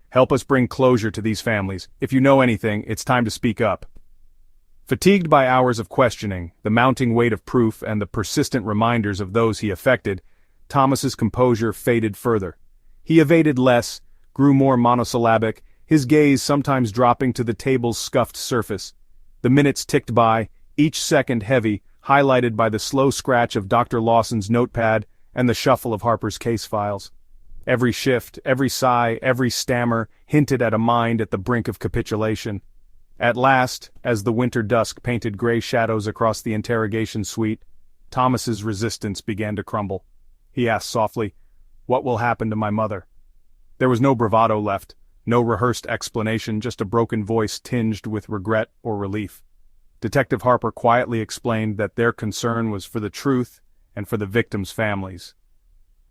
"Help us bring closure to these families. If you know anything, it's time to speak up." Fatigued by hours of questioning, the mounting weight of proof and the persistent reminders of those he affected, Thomas's composure faded further. He evaded less, grew more monosyllabic, his gaze sometimes dropping to the table's scuffed surface. The minutes ticked by, each second heavy, highlighted by the slow scratch of Dr. Lawson's notepad and the shuffle of Harper's case files. Every shift, every sigh, every stammer hinted at a mind at the brink of capitulation. At last, as the winter dusk painted gray shadows across the interrogation suite, Thomas's resistance began to crumble. He asked softly, "What will happen to my mother?" There was no bravado left, no rehearsed explanation, just a broken voice tinged with regret or relief. Detective Harper quietly explained that their concern was for the truth and for the victims' families.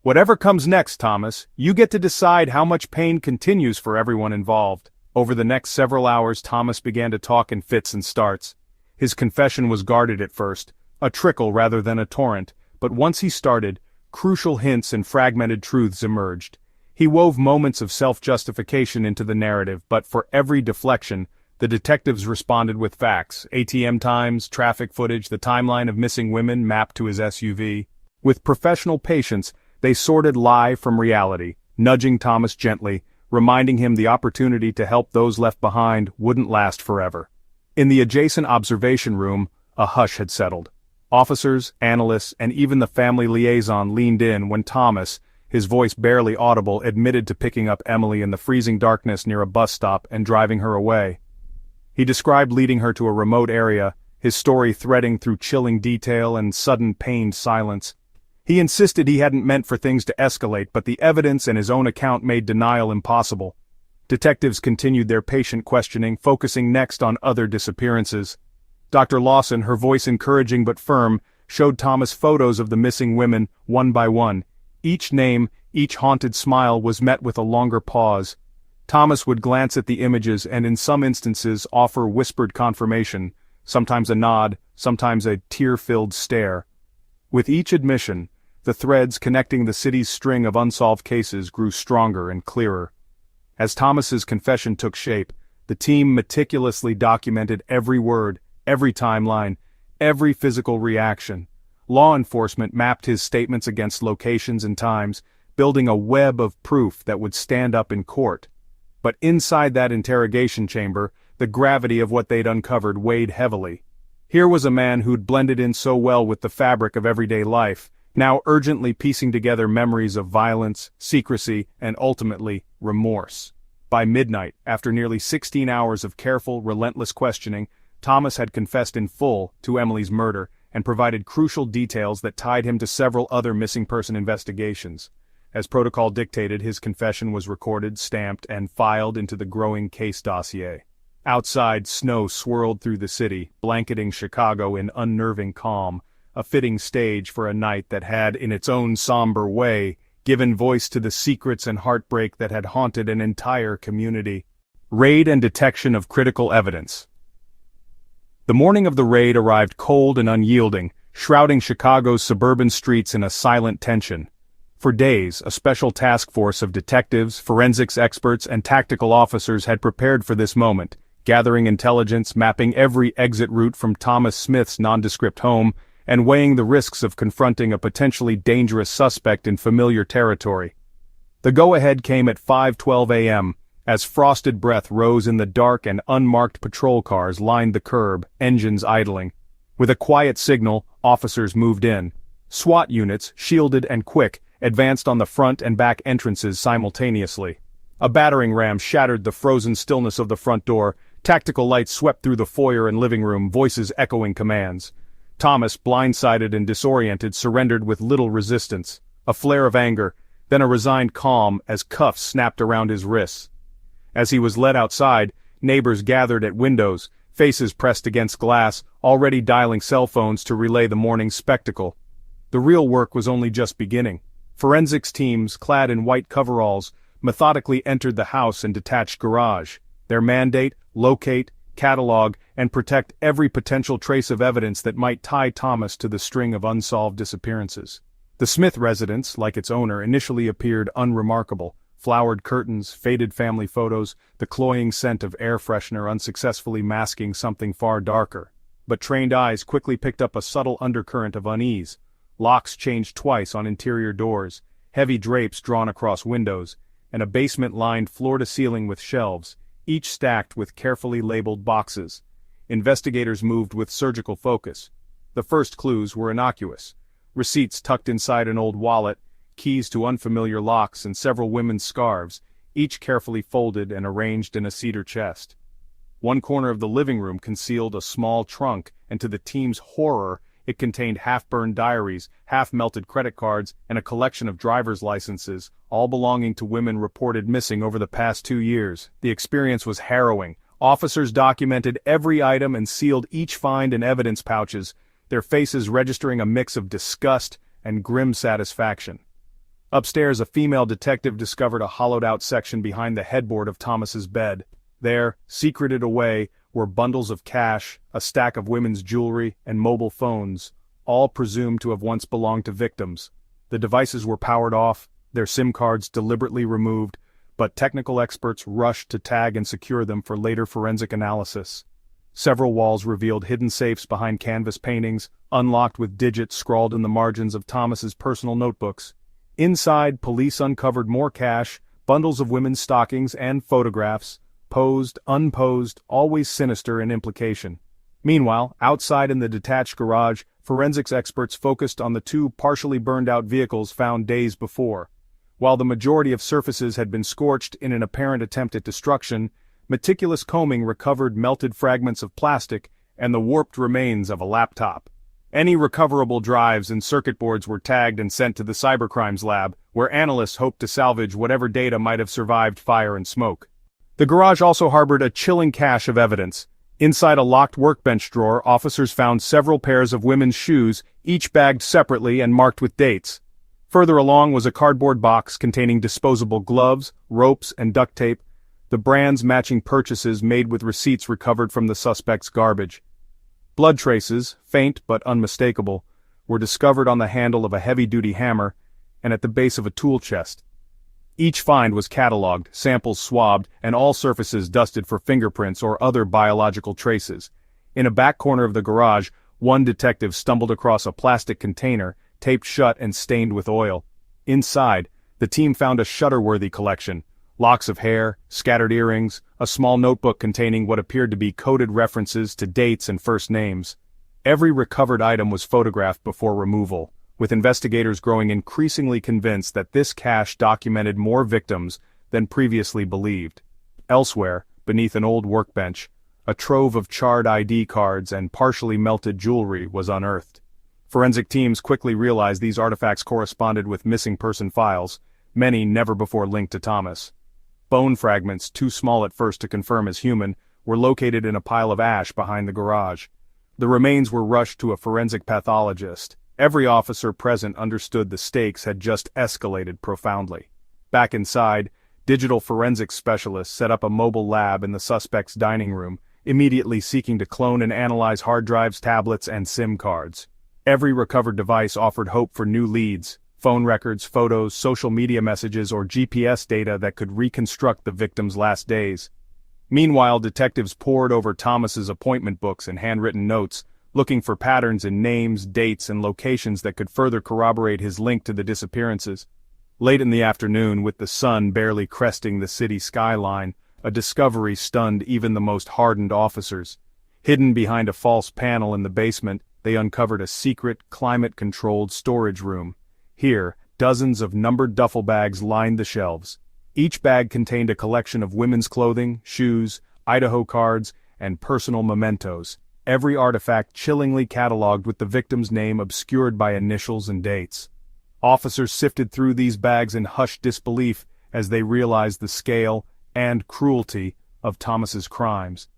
"Whatever comes next, Thomas, you get to decide how much pain continues for everyone involved." Over the next several hours, Thomas began to talk in fits and starts. His confession was guarded at first, a trickle rather than a torrent, but once he started, crucial hints and fragmented truths emerged. He wove moments of self-justification into the narrative, but for every deflection, The detectives responded with facts: ATM times, traffic footage, the timeline of missing women mapped to his SUV. With professional patience, they sorted lie from reality, nudging Thomas gently, reminding him the opportunity to help those left behind wouldn't last forever. In the adjacent observation room, a hush had settled. Officers, analysts, and even the family liaison leaned in when Thomas, his voice barely audible, admitted to picking up Emily in the freezing darkness near a bus stop and driving her away. He described leading her to a remote area, his story threading through chilling detail and sudden pained silence. He insisted he hadn't meant for things to escalate, but the evidence and his own account made denial impossible. Detectives continued their patient questioning, focusing next on other disappearances. Dr. Lawson, her voice encouraging but firm, showed Thomas photos of the missing women, one by one. Each name, each haunted smile was met with a longer pause. Thomas would glance at the images and in some instances offer whispered confirmation, sometimes a nod, sometimes a tear-filled stare. With each admission, the threads connecting the city's string of unsolved cases grew stronger and clearer. As Thomas's confession took shape, the team meticulously documented every word, every timeline, every physical reaction. Law enforcement mapped his statements against locations and times, building a web of proof that would stand up in court. But inside that interrogation chamber, the gravity of what they'd uncovered weighed heavily. Here was a man who'd blended in so well with the fabric of everyday life, now urgently piecing together memories of violence, secrecy, and ultimately, remorse. By midnight, after nearly 16 hours of careful, relentless questioning, Thomas had confessed in full to Emily's murder and provided crucial details that tied him to several other missing person investigations. As protocol dictated, his confession was recorded, stamped, and filed into the growing case dossier. Outside, snow swirled through the city, blanketing Chicago in unnerving calm, a fitting stage for a night that had, in its own somber way, given voice to the secrets and heartbreak that had haunted an entire community. Raid and detection of critical evidence. The morning of the raid arrived cold and unyielding, shrouding Chicago's suburban streets in a silent tension. For days, a special task force of detectives, forensics experts, and tactical officers had prepared for this moment, gathering intelligence, mapping every exit route from Thomas Smith's nondescript home, and weighing the risks of confronting a potentially dangerous suspect in familiar territory. The go-ahead came at 5:12 a.m., as frosted breath rose in the dark and unmarked patrol cars lined the curb, engines idling. With a quiet signal, officers moved in. SWAT units, shielded and quick, advanced on the front and back entrances simultaneously. A battering ram shattered the frozen stillness of the front door, tactical lights swept through the foyer and living room, voices echoing commands. Thomas, blindsided and disoriented, surrendered with little resistance. A flare of anger, then a resigned calm as cuffs snapped around his wrists. As he was led outside, neighbors gathered at windows, faces pressed against glass, already dialing cell phones to relay the morning's spectacle. The real work was only just beginning. Forensics teams, clad in white coveralls, methodically entered the house and detached garage. Their mandate: locate, catalog, and protect every potential trace of evidence that might tie Thomas to the string of unsolved disappearances. The Smith residence, like its owner, initially appeared unremarkable. Flowered curtains, faded family photos, the cloying scent of air freshener unsuccessfully masking something far darker. But trained eyes quickly picked up a subtle undercurrent of unease. Locks changed twice on interior doors, heavy drapes drawn across windows, and a basement lined floor to ceiling with shelves, each stacked with carefully labeled boxes. Investigators moved with surgical focus. The first clues were innocuous. Receipts tucked inside an old wallet, keys to unfamiliar locks, and several women's scarves, each carefully folded and arranged in a cedar chest. One corner of the living room concealed a small trunk, and to the team's horror, it contained half-burned diaries, half-melted credit cards, and a collection of driver's licenses, all belonging to women reported missing over the past 2 years. The experience was harrowing. Officers documented every item and sealed each find in evidence pouches, their faces registering a mix of disgust and grim satisfaction. Upstairs, a female detective discovered a hollowed-out section behind the headboard of Thomas's bed. There, secreted away, were bundles of cash, a stack of women's jewelry, and mobile phones, all presumed to have once belonged to victims. The devices were powered off, their SIM cards deliberately removed, but technical experts rushed to tag and secure them for later forensic analysis. Several walls revealed hidden safes behind canvas paintings, unlocked with digits scrawled in the margins of Thomas's personal notebooks. Inside, police uncovered more cash, bundles of women's stockings, and photographs, posed, unposed, always sinister in implication. Meanwhile, outside in the detached garage, forensics experts focused on the two partially burned-out vehicles found days before. While the majority of surfaces had been scorched in an apparent attempt at destruction, meticulous combing recovered melted fragments of plastic and the warped remains of a laptop. Any recoverable drives and circuit boards were tagged and sent to the cybercrimes lab, where analysts hoped to salvage whatever data might have survived fire and smoke. The garage also harbored a chilling cache of evidence. Inside a locked workbench drawer, officers found several pairs of women's shoes, each bagged separately and marked with dates. Further along was a cardboard box containing disposable gloves, ropes, and duct tape, the brands matching purchases made with receipts recovered from the suspect's garbage. Blood traces, faint but unmistakable, were discovered on the handle of a heavy-duty hammer and at the base of a tool chest. Each find was catalogued, samples swabbed, and all surfaces dusted for fingerprints or other biological traces. In a back corner of the garage, one detective stumbled across a plastic container, taped shut and stained with oil. Inside, the team found a Shutterworthy collection: locks of hair, scattered earrings, a small notebook containing what appeared to be coded references to dates and first names. Every recovered item was photographed before removal, with investigators growing increasingly convinced that this cache documented more victims than previously believed. Elsewhere, beneath an old workbench, a trove of charred ID cards and partially melted jewelry was unearthed. Forensic teams quickly realized these artifacts corresponded with missing person files, many never before linked to Thomas. Bone fragments, too small at first to confirm as human, were located in a pile of ash behind the garage. The remains were rushed to a forensic pathologist. Every officer present understood the stakes had just escalated profoundly. Back inside, digital forensics specialists set up a mobile lab in the suspect's dining room, immediately seeking to clone and analyze hard drives, tablets, and SIM cards. Every recovered device offered hope for new leads: phone records, photos, social media messages, or GPS data that could reconstruct the victim's last days. Meanwhile, detectives pored over Thomas's appointment books and handwritten notes, looking for patterns in names, dates, and locations that could further corroborate his link to the disappearances. Late in the afternoon, with the sun barely cresting the city skyline, a discovery stunned even the most hardened officers. Hidden behind a false panel in the basement, they uncovered a secret, climate-controlled storage room. Here, dozens of numbered duffel bags lined the shelves. Each bag contained a collection of women's clothing, shoes, Idaho cards, and personal mementos, every artifact chillingly catalogued with the victim's name obscured by initials and dates. Officers sifted through these bags in hushed disbelief as they realized the scale and cruelty of Thomas's crimes.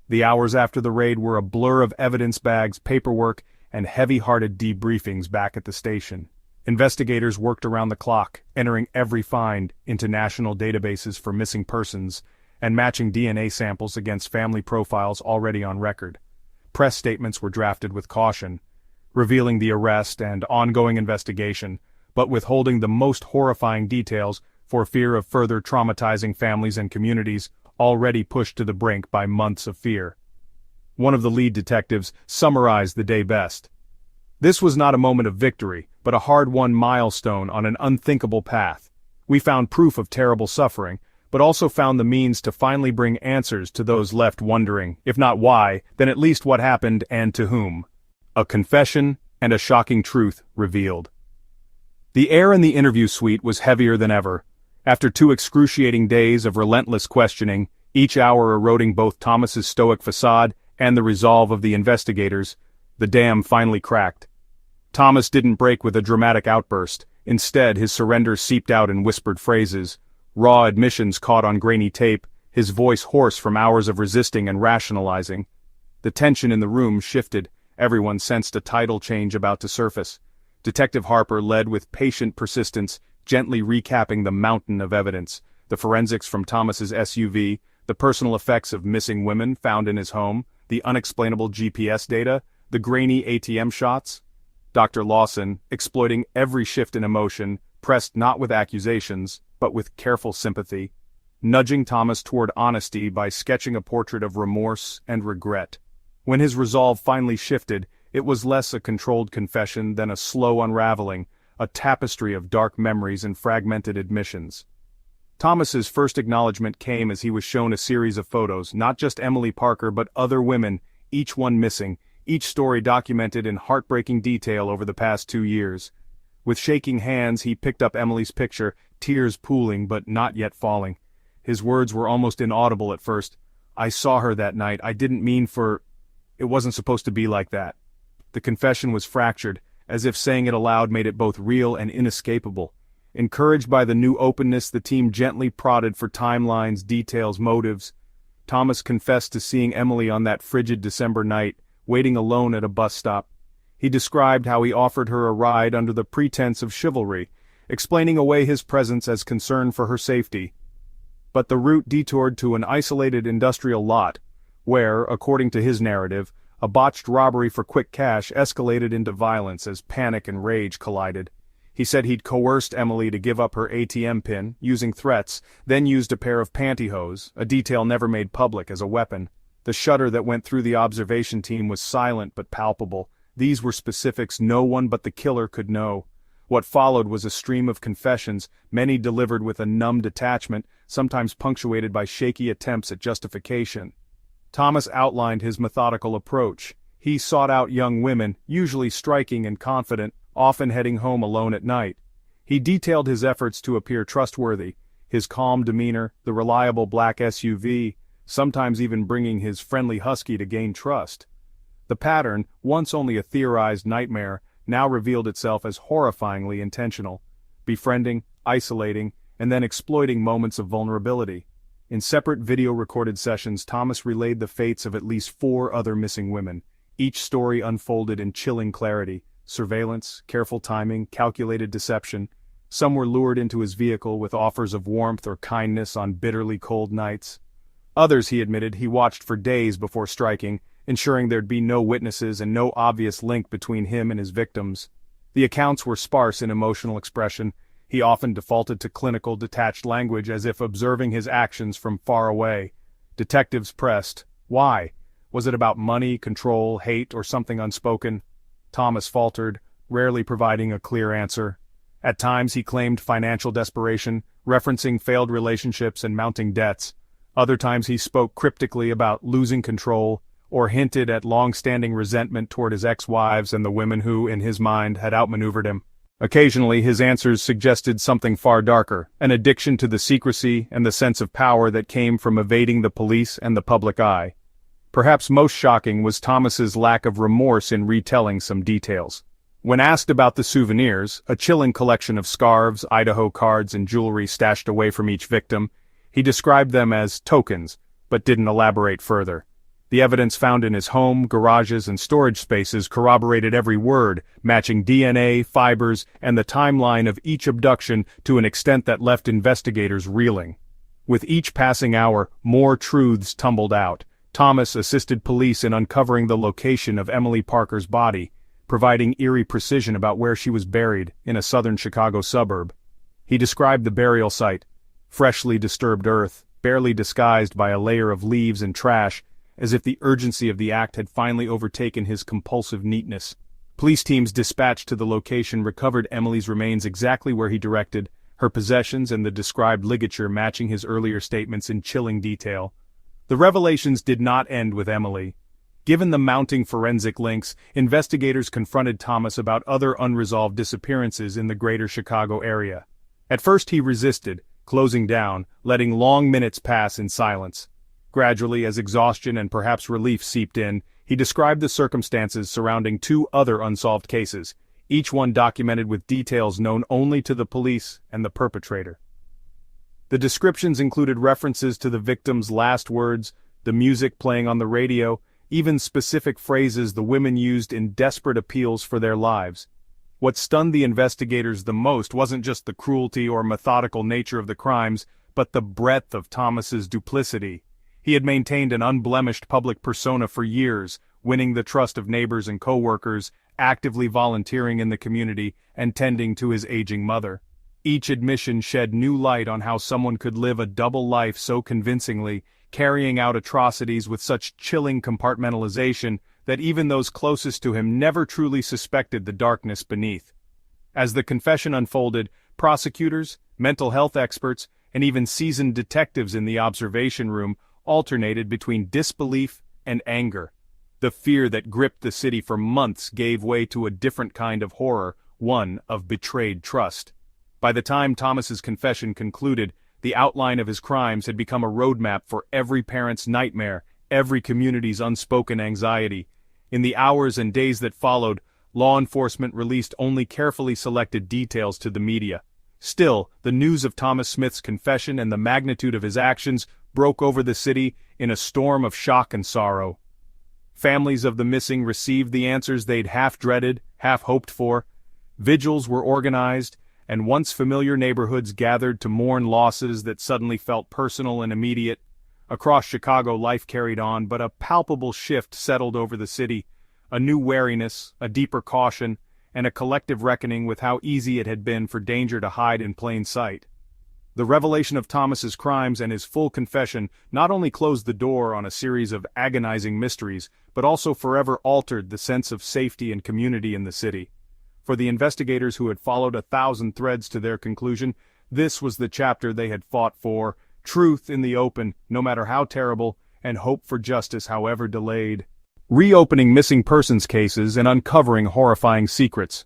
The hours after the raid were a blur of evidence bags, paperwork, and heavy-hearted debriefings back at the station. Investigators worked around the clock, entering every find into national databases for missing persons and matching DNA samples against family profiles already on record. Press statements were drafted with caution, revealing the arrest and ongoing investigation, but withholding the most horrifying details for fear of further traumatizing families and communities already pushed to the brink by months of fear. One of the lead detectives summarized the day best. "This was not a moment of victory, but a hard-won milestone on an unthinkable path. We found proof of terrible suffering, but also found the means to finally bring answers to those left wondering, if not why, then at least what happened and to whom." A confession and a shocking truth revealed. The air in the interview suite was heavier than ever. After 2 excruciating days of relentless questioning, each hour eroding both Thomas's stoic facade and the resolve of the investigators, the dam finally cracked. Thomas didn't break with a dramatic outburst. Instead, his surrender seeped out in whispered phrases, raw admissions caught on grainy tape, his voice hoarse from hours of resisting and rationalizing. The tension in the room shifted. Everyone sensed a tidal change about to surface. Detective Harper led with patient persistence, gently recapping the mountain of evidence: the forensics from Thomas's SUV, the personal effects of missing women found in his home, the unexplainable GPS data, the grainy ATM shots. Dr. Lawson, exploiting every shift in emotion, pressed not with accusations, but with careful sympathy. nudging Thomas toward honesty by sketching a portrait of remorse and regret. When his resolve finally shifted, it was less a controlled confession than a slow unraveling, a tapestry of dark memories and fragmented admissions. Thomas's first acknowledgement came as he was shown a series of photos, not just Emily Parker but other women, each one missing, each story documented in heartbreaking detail over the past 2 years. With shaking hands he picked up Emily's picture, tears pooling but not yet falling. His words were almost inaudible at first. "I saw her that night, I didn't mean for... It wasn't supposed to be like that." The confession was fractured, as if saying it aloud made it both real and inescapable. Encouraged by the new openness, the team gently prodded for timelines, details, motives. Thomas confessed to seeing Emily on that frigid December night, waiting alone at a bus stop. He described how he offered her a ride under the pretense of chivalry, explaining away his presence as concern for her safety. But the route detoured to an isolated industrial lot, where, according to his narrative, a botched robbery for quick cash escalated into violence as panic and rage collided. He said he'd coerced Emily to give up her ATM pin, using threats, then used a pair of pantyhose, a detail never made public, as a weapon. The shudder that went through the observation team was silent but palpable. These were specifics no one but the killer could know. What followed was a stream of confessions, many delivered with a numb detachment, sometimes punctuated by shaky attempts at justification. Thomas outlined his methodical approach. He sought out young women, usually striking and confident, often heading home alone at night. He detailed his efforts to appear trustworthy, his calm demeanor, the reliable black SUV, sometimes even bringing his friendly husky to gain trust. The pattern, once only a theorized nightmare, now revealed itself as horrifyingly intentional, befriending, isolating, and then exploiting moments of vulnerability. In separate video-recorded sessions, Thomas relayed the fates of at least 4 other missing women. Each story unfolded in chilling clarity: surveillance, careful timing, calculated deception. Some were lured into his vehicle with offers of warmth or kindness on bitterly cold nights. Others, he admitted, he watched for days before striking, ensuring there'd be no witnesses and no obvious link between him and his victims. The accounts were sparse in emotional expression. He often defaulted to clinical, detached language as if observing his actions from far away. Detectives pressed. Why? Was it about money, control, hate, or something unspoken? Thomas faltered, rarely providing a clear answer. At times he claimed financial desperation, referencing failed relationships and mounting debts. Other times he spoke cryptically about losing control, or hinted at long-standing resentment toward his ex-wives and the women who, in his mind, had outmaneuvered him. Occasionally his answers suggested something far darker, an addiction to the secrecy and the sense of power that came from evading the police and the public eye. Perhaps most shocking was Thomas's lack of remorse in retelling some details. When asked about the souvenirs, a chilling collection of scarves, Idaho cards, and jewelry stashed away from each victim, he described them as tokens, but didn't elaborate further. The evidence found in his home, garages, and storage spaces corroborated every word, matching DNA, fibers, and the timeline of each abduction to an extent that left investigators reeling. With each passing hour, more truths tumbled out. Thomas assisted police in uncovering the location of Emily Parker's body, providing eerie precision about where she was buried, in a southern Chicago suburb. He described the burial site: freshly disturbed earth, barely disguised by a layer of leaves and trash, as if the urgency of the act had finally overtaken his compulsive neatness. Police teams dispatched to the location recovered Emily's remains exactly where he directed, her possessions and the described ligature matching his earlier statements in chilling detail. The revelations did not end with Emily. Given the mounting forensic links, investigators confronted Thomas about other unresolved disappearances in the greater Chicago area. At first he resisted, closing down, letting long minutes pass in silence. Gradually, as exhaustion and perhaps relief seeped in, he described the circumstances surrounding 2 other unsolved cases, each one documented with details known only to the police and the perpetrator. The descriptions included references to the victim's last words, the music playing on the radio, even specific phrases the women used in desperate appeals for their lives. What stunned the investigators the most wasn't just the cruelty or methodical nature of the crimes, but the breadth of Thomas's duplicity. He had maintained an unblemished public persona for years, winning the trust of neighbors and co-workers, actively volunteering in the community, and tending to his aging mother. Each admission shed new light on how someone could live a double life so convincingly, carrying out atrocities with such chilling compartmentalization that even those closest to him never truly suspected the darkness beneath. As the confession unfolded, prosecutors, mental health experts, and even seasoned detectives in the observation room alternated between disbelief and anger. The fear that gripped the city for months gave way to a different kind of horror, one of betrayed trust. By the time Thomas's confession concluded, the outline of his crimes had become a roadmap for every parent's nightmare, every community's unspoken anxiety. In the hours and days that followed, law enforcement released only carefully selected details to the media. Still, the news of Thomas Smith's confession and the magnitude of his actions broke over the city in a storm of shock and sorrow. Families of the missing received the answers they'd half dreaded, half hoped for. Vigils were organized, and once familiar neighborhoods gathered to mourn losses that suddenly felt personal and immediate. Across Chicago, life carried on, but a palpable shift settled over the city, a new wariness, a deeper caution, and a collective reckoning with how easy it had been for danger to hide in plain sight. The revelation of Thomas's crimes and his full confession not only closed the door on a series of agonizing mysteries, but also forever altered the sense of safety and community in the city. For the investigators who had followed 1,000 threads to their conclusion, this was the chapter they had fought for: truth in the open, no matter how terrible, and hope for justice however delayed. Reopening missing persons cases and uncovering horrifying secrets.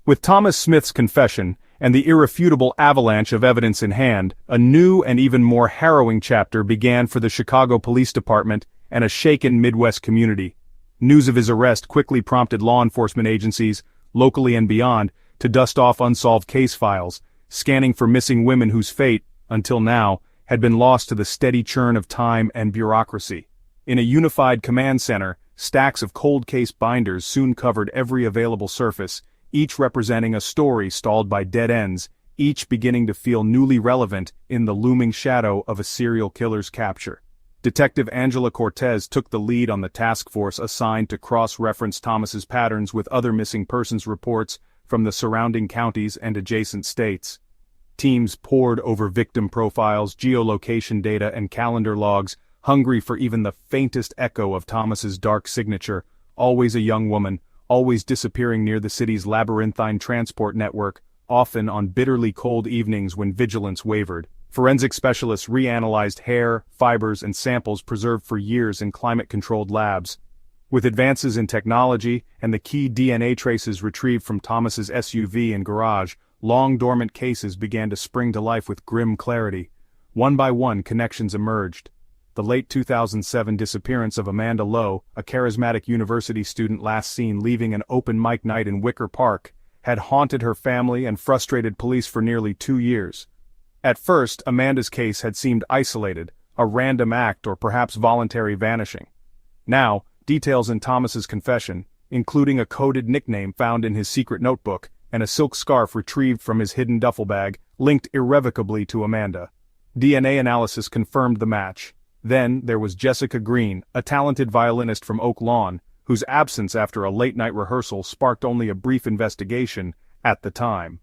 With Thomas Smith's confession, and the irrefutable avalanche of evidence in hand, a new and even more harrowing chapter began for the Chicago Police Department and a shaken Midwest community. News of his arrest quickly prompted law enforcement agencies, locally and beyond, to dust off unsolved case files, scanning for missing women whose fate, until now, had been lost to the steady churn of time and bureaucracy. In a unified command center, stacks of cold case binders soon covered every available surface, each representing a story stalled by dead ends, each beginning to feel newly relevant in the looming shadow of a serial killer's capture. Detective Angela Cortez took the lead on the task force assigned to cross-reference Thomas's patterns with other missing persons reports from the surrounding counties and adjacent states. Teams pored over victim profiles, geolocation data, and calendar logs, hungry for even the faintest echo of Thomas's dark signature, always a young woman, always disappearing near the city's labyrinthine transport network, often on bitterly cold evenings when vigilance wavered. Forensic specialists reanalyzed hair, fibers, and samples preserved for years in climate-controlled labs. With advances in technology and the key DNA traces retrieved from Thomas's SUV and garage, long-dormant cases began to spring to life with grim clarity. One by one, connections emerged. The late 2007 disappearance of Amanda Lowe, a charismatic university student last seen leaving an open mic night in Wicker Park, had haunted her family and frustrated police for nearly 2 years. At first, Amanda's case had seemed isolated, a random act or perhaps voluntary vanishing. Now, details in Thomas's confession, including a coded nickname found in his secret notebook and a silk scarf retrieved from his hidden duffel bag, linked irrevocably to Amanda. DNA analysis confirmed the match. Then there was Jessica Green, a talented violinist from Oak Lawn, whose absence after a late-night rehearsal sparked only a brief investigation at the time.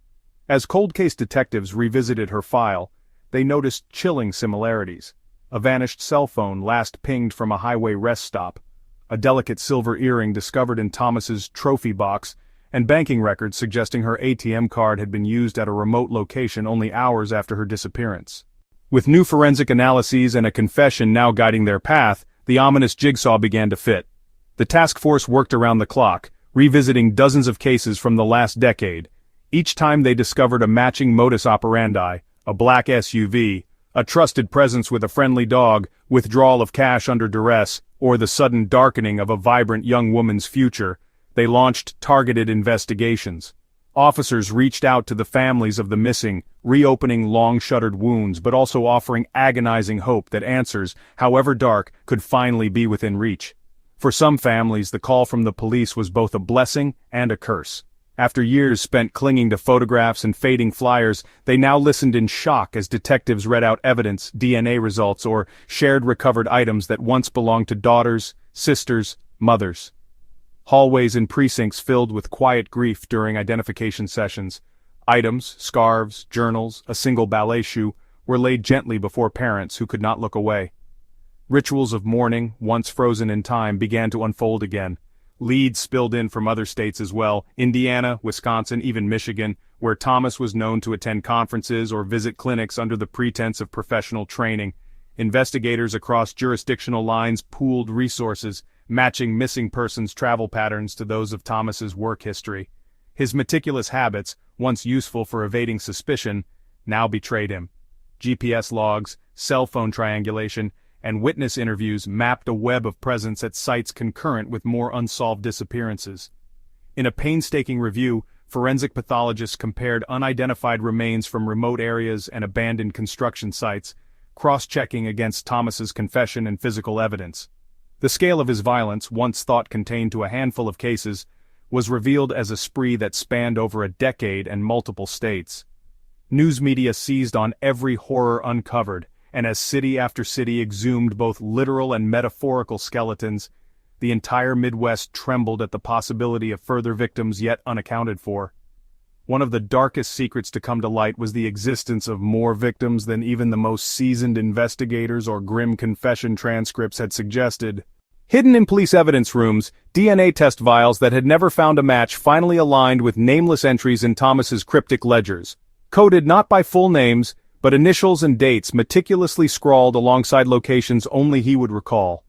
As cold case detectives revisited her file, they noticed chilling similarities. A vanished cell phone last pinged from a highway rest stop, a delicate silver earring discovered in Thomas's trophy box, and banking records suggesting her ATM card had been used at a remote location only hours after her disappearance. With new forensic analyses and a confession now guiding their path, the ominous jigsaw began to fit. The task force worked around the clock, revisiting dozens of cases from the last decade. Each time they discovered a matching modus operandi, a black SUV, a trusted presence with a friendly dog, withdrawal of cash under duress, or the sudden darkening of a vibrant young woman's future, they launched targeted investigations. Officers reached out to the families of the missing, reopening long-shuttered wounds but also offering agonizing hope that answers, however dark, could finally be within reach. For some families, the call from the police was both a blessing and a curse. After years spent clinging to photographs and fading flyers, they now listened in shock as detectives read out evidence, DNA results, or shared recovered items that once belonged to daughters, sisters, mothers. Hallways and precincts filled with quiet grief during identification sessions. Items, scarves, journals, a single ballet shoe, were laid gently before parents who could not look away. Rituals of mourning, once frozen in time, began to unfold again. Leads spilled in from other states as well, Indiana, Wisconsin, even Michigan, where Thomas was known to attend conferences or visit clinics under the pretense of professional training. Investigators across jurisdictional lines pooled resources, matching missing persons' travel patterns to those of Thomas's work history. His meticulous habits, once useful for evading suspicion, now betrayed him. GPS logs, cell phone triangulation, and witness interviews mapped a web of presence at sites concurrent with more unsolved disappearances. In a painstaking review, forensic pathologists compared unidentified remains from remote areas and abandoned construction sites, cross-checking against Thomas's confession and physical evidence. The scale of his violence, once thought contained to a handful of cases, was revealed as a spree that spanned over a decade and multiple states. News media seized on every horror uncovered, and as city after city exhumed both literal and metaphorical skeletons, the entire Midwest trembled at the possibility of further victims yet unaccounted for. One of the darkest secrets to come to light was the existence of more victims than even the most seasoned investigators or grim confession transcripts had suggested. Hidden in police evidence rooms, DNA test vials that had never found a match finally aligned with nameless entries in Thomas's cryptic ledgers, coded not by full names, but initials and dates meticulously scrawled alongside locations only he would recall.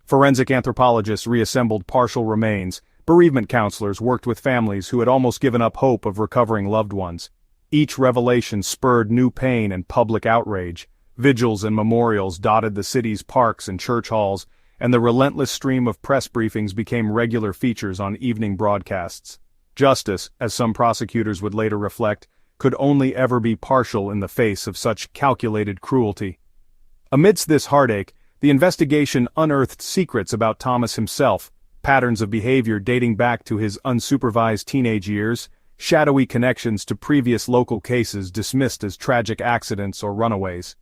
Forensic anthropologists reassembled partial remains, bereavement counselors worked with families who had almost given up hope of recovering loved ones. Each revelation spurred new pain and public outrage. Vigils and memorials dotted the city's parks and church halls, and the relentless stream of press briefings became regular features on evening broadcasts. Justice, as some prosecutors would later reflect, could only ever be partial in the face of such calculated cruelty. Amidst this heartache, the investigation unearthed secrets about Thomas himself, patterns of behavior dating back to his unsupervised teenage years, shadowy connections to previous local cases dismissed as tragic accidents or runaways.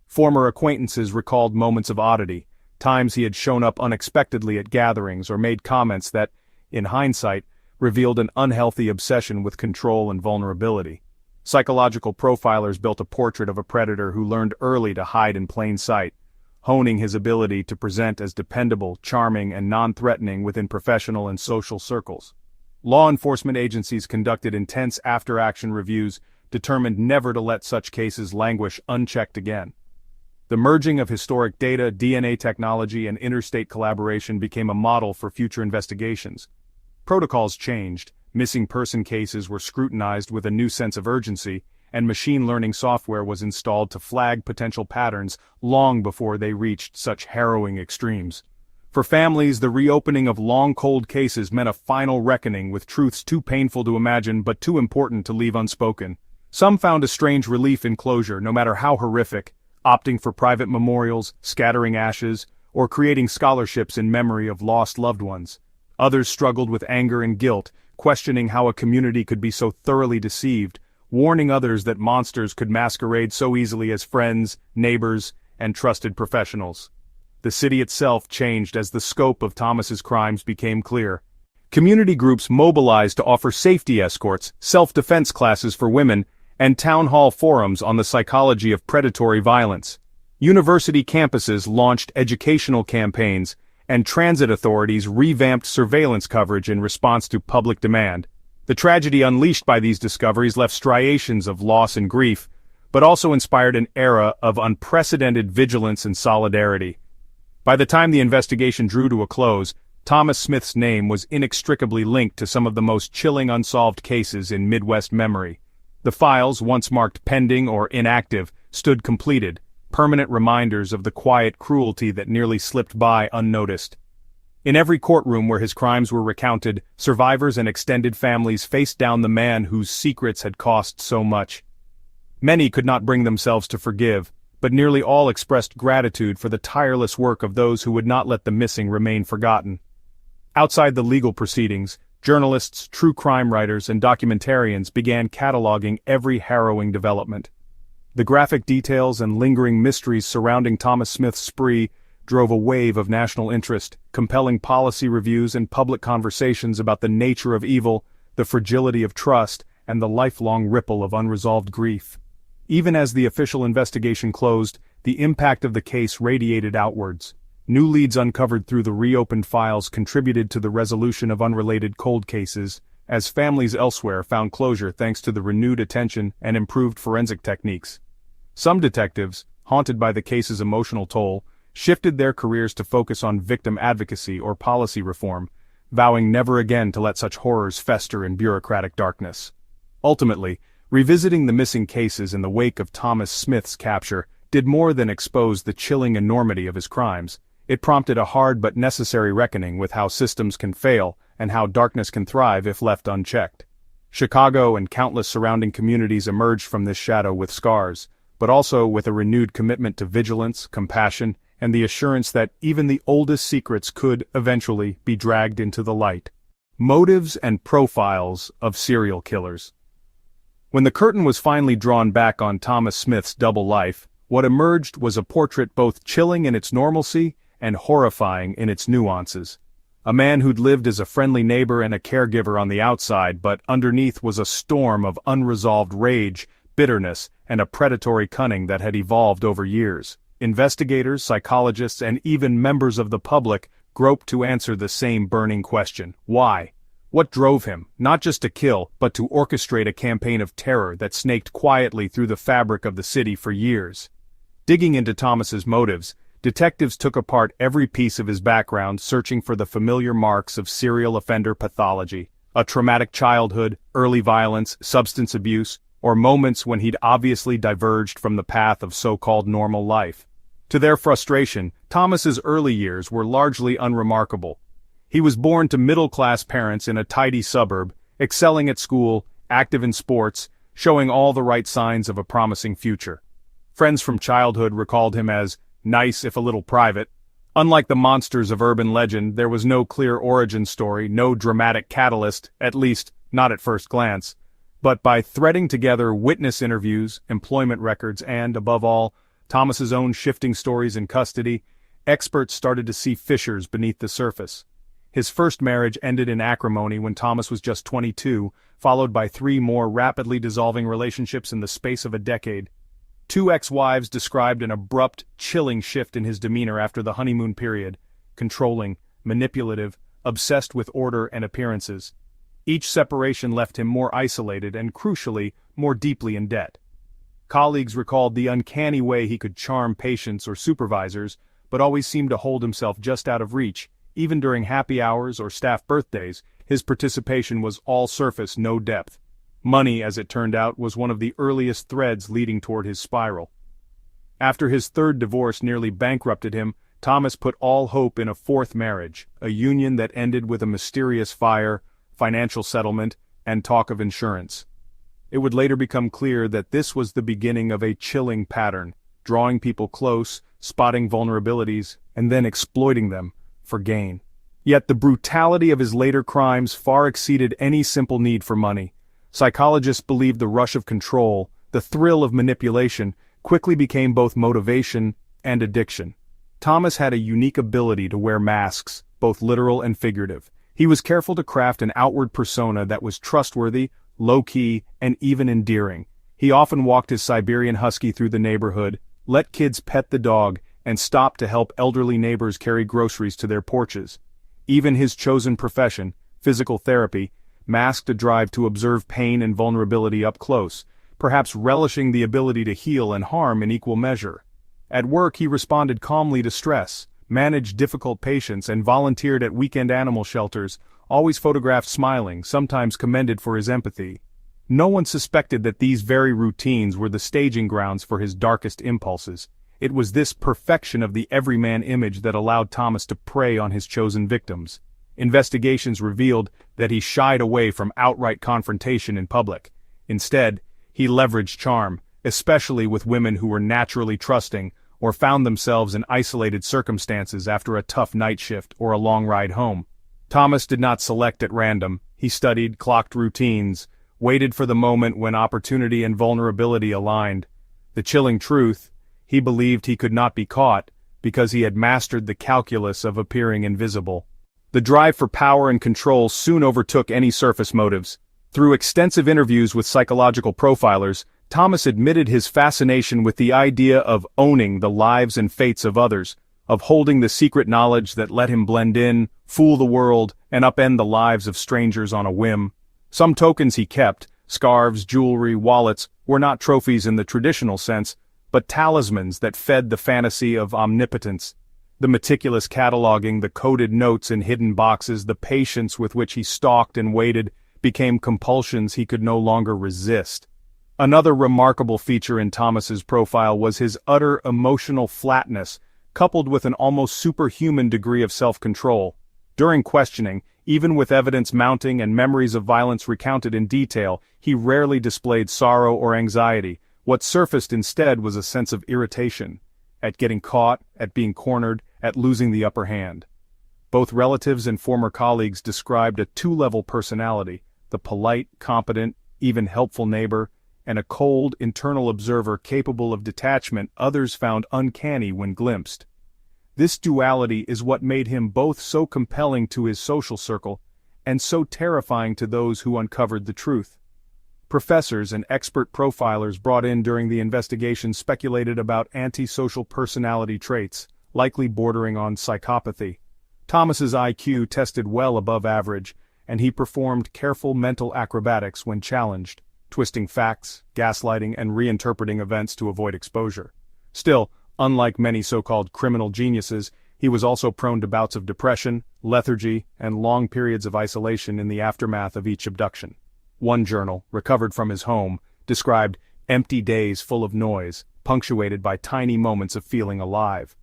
Former acquaintances recalled moments of oddity, times he had shown up unexpectedly at gatherings or made comments that, in hindsight, revealed an unhealthy obsession with control and vulnerability. Psychological profilers built a portrait of a predator who learned early to hide in plain sight, honing his ability to present as dependable, charming, and non-threatening within professional and social circles. Law enforcement agencies conducted intense after-action reviews, determined never to let such cases languish unchecked again. The merging of historic data, DNA technology, and interstate collaboration became a model for future investigations. Protocols changed, missing person cases were scrutinized with a new sense of urgency, and machine learning software was installed to flag potential patterns long before they reached such harrowing extremes. For families, the reopening of long cold cases meant a final reckoning with truths too painful to imagine but too important to leave unspoken. Some found a strange relief in closure, no matter how horrific, opting for private memorials, scattering ashes, or creating scholarships in memory of lost loved ones. Others struggled with anger and guilt, questioning how a community could be so thoroughly deceived, warning others that monsters could masquerade so easily as friends, neighbors, and trusted professionals. The city itself changed as the scope of Thomas's crimes became clear. Community groups mobilized to offer safety escorts, self-defense classes for women, and town hall forums on the psychology of predatory violence. University campuses launched educational campaigns, and transit authorities revamped surveillance coverage in response to public demand. The tragedy unleashed by these discoveries left striations of loss and grief, but also inspired an era of unprecedented vigilance and solidarity. By the time the investigation drew to a close, Thomas Smith's name was inextricably linked to some of the most chilling unsolved cases in Midwest memory. The files, once marked pending or inactive, stood completed, permanent reminders of the quiet cruelty that nearly slipped by unnoticed. In every courtroom where his crimes were recounted, survivors and extended families faced down the man whose secrets had cost so much. Many could not bring themselves to forgive, but nearly all expressed gratitude for the tireless work of those who would not let the missing remain forgotten. Outside the legal proceedings, journalists, true crime writers, and documentarians began cataloging every harrowing development. The graphic details and lingering mysteries surrounding Thomas Smith's spree drove a wave of national interest, compelling policy reviews and public conversations about the nature of evil, the fragility of trust, and the lifelong ripple of unresolved grief. Even as the official investigation closed, the impact of the case radiated outwards. New leads uncovered through the reopened files contributed to the resolution of unrelated cold cases, as families elsewhere found closure thanks to the renewed attention and improved forensic techniques. Some detectives, haunted by the case's emotional toll, shifted their careers to focus on victim advocacy or policy reform, vowing never again to let such horrors fester in bureaucratic darkness. Ultimately, revisiting the missing cases in the wake of Thomas Smith's capture did more than expose the chilling enormity of his crimes. It prompted a hard but necessary reckoning with how systems can fail and how darkness can thrive if left unchecked. Chicago and countless surrounding communities emerged from this shadow with scars, but also with a renewed commitment to vigilance, compassion, and the assurance that even the oldest secrets could, eventually, be dragged into the light. Motives and profiles of serial killers. When the curtain was finally drawn back on Thomas Smith's double life, what emerged was a portrait both chilling in its normalcy and horrifying in its nuances. A man who'd lived as a friendly neighbor and a caregiver on the outside, but underneath was a storm of unresolved rage, bitterness, and a predatory cunning that had evolved over years. Investigators, psychologists, and even members of the public groped to answer the same burning question: why? What drove him, not just to kill, but to orchestrate a campaign of terror that snaked quietly through the fabric of the city for years? Digging into Thomas's motives, detectives took apart every piece of his background, searching for the familiar marks of serial offender pathology: a traumatic childhood, early violence, substance abuse, or moments when he'd obviously diverged from the path of so-called normal life. To their frustration, Thomas's early years were largely unremarkable. He was born to middle-class parents in a tidy suburb, excelling at school, active in sports, showing all the right signs of a promising future. Friends from childhood recalled him as nice if a little private. Unlike the monsters of urban legend, there was no clear origin story, no dramatic catalyst, at least, not at first glance. But by threading together witness interviews, employment records, and, above all, Thomas's own shifting stories in custody, experts started to see fissures beneath the surface. His first marriage ended in acrimony when Thomas was just 22, followed by 3 more rapidly dissolving relationships in the space of a decade. 2 ex-wives described an abrupt, chilling shift in his demeanor after the honeymoon period: controlling, manipulative, obsessed with order and appearances. Each separation left him more isolated and, crucially, more deeply in debt. Colleagues recalled the uncanny way he could charm patients or supervisors, but always seemed to hold himself just out of reach. Even during happy hours or staff birthdays, his participation was all surface, no depth. Money, as it turned out, was one of the earliest threads leading toward his spiral. After his third divorce nearly bankrupted him, Thomas put all hope in a 4th marriage, a union that ended with a mysterious fire, financial settlement, and talk of insurance. It would later become clear that this was the beginning of a chilling pattern, drawing people close, spotting vulnerabilities, and then exploiting them for gain. Yet the brutality of his later crimes far exceeded any simple need for money. Psychologists believed the rush of control, the thrill of manipulation, quickly became both motivation and addiction. Thomas had a unique ability to wear masks, both literal and figurative. He was careful to craft an outward persona that was trustworthy, low-key, and even endearing. He often walked his Siberian husky through the neighborhood, let kids pet the dog, and stopped to help elderly neighbors carry groceries to their porches. Even his chosen profession, physical therapy, masked a drive to observe pain and vulnerability up close, perhaps relishing the ability to heal and harm in equal measure. At work he responded calmly to stress, managed difficult patients, and volunteered at weekend animal shelters, always photographed smiling, sometimes commended for his empathy. No one suspected that these very routines were the staging grounds for his darkest impulses. It was this perfection of the everyman image that allowed Thomas to prey on his chosen victims. Investigations revealed that he shied away from outright confrontation in public. Instead, he leveraged charm, especially with women who were naturally trusting or found themselves in isolated circumstances after a tough night shift or a long ride home. Thomas did not select at random. He studied, clocked routines, waited for the moment when opportunity and vulnerability aligned. The chilling truth: he believed he could not be caught because he had mastered the calculus of appearing invisible. The drive for power and control soon overtook any surface motives. Through extensive interviews with psychological profilers, Thomas admitted his fascination with the idea of owning the lives and fates of others, of holding the secret knowledge that let him blend in, fool the world, and upend the lives of strangers on a whim. Some tokens he kept, scarves, jewelry, wallets, were not trophies in the traditional sense, but talismans that fed the fantasy of omnipotence. The meticulous cataloging, the coded notes in hidden boxes, the patience with which he stalked and waited, became compulsions he could no longer resist. Another remarkable feature in Thomas's profile was his utter emotional flatness, coupled with an almost superhuman degree of self-control. During questioning, even with evidence mounting and memories of violence recounted in detail, he rarely displayed sorrow or anxiety. What surfaced instead was a sense of irritation, at getting caught, at being cornered, at losing the upper hand. Both relatives and former colleagues described a two-level personality: the polite, competent, even helpful neighbor, and a cold, internal observer capable of detachment others found uncanny when glimpsed. This duality is what made him both so compelling to his social circle, and so terrifying to those who uncovered the truth. Professors and expert profilers brought in during the investigation speculated about antisocial personality traits, likely bordering on psychopathy. Thomas's IQ tested well above average, and he performed careful mental acrobatics when challenged, twisting facts, gaslighting, and reinterpreting events to avoid exposure. Still, unlike many so-called criminal geniuses, he was also prone to bouts of depression, lethargy, and long periods of isolation in the aftermath of each abduction. One journal, recovered from his home, described empty days full of noise, punctuated by tiny moments of feeling alive.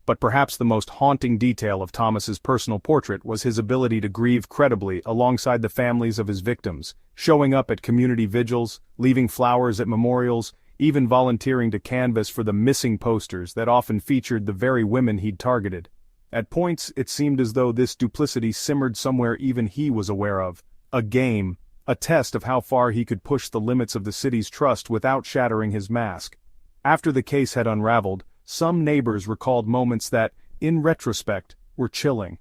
But perhaps the most haunting detail of Thomas's personal portrait was his ability to grieve credibly alongside the families of his victims, showing up at community vigils, leaving flowers at memorials, even volunteering to canvass for the missing posters that often featured the very women he'd targeted. At points, it seemed as though this duplicity simmered somewhere even he was aware of: a game, a test of how far he could push the limits of the city's trust without shattering his mask. After the case had unraveled, some neighbors recalled moments that, in retrospect, were chilling.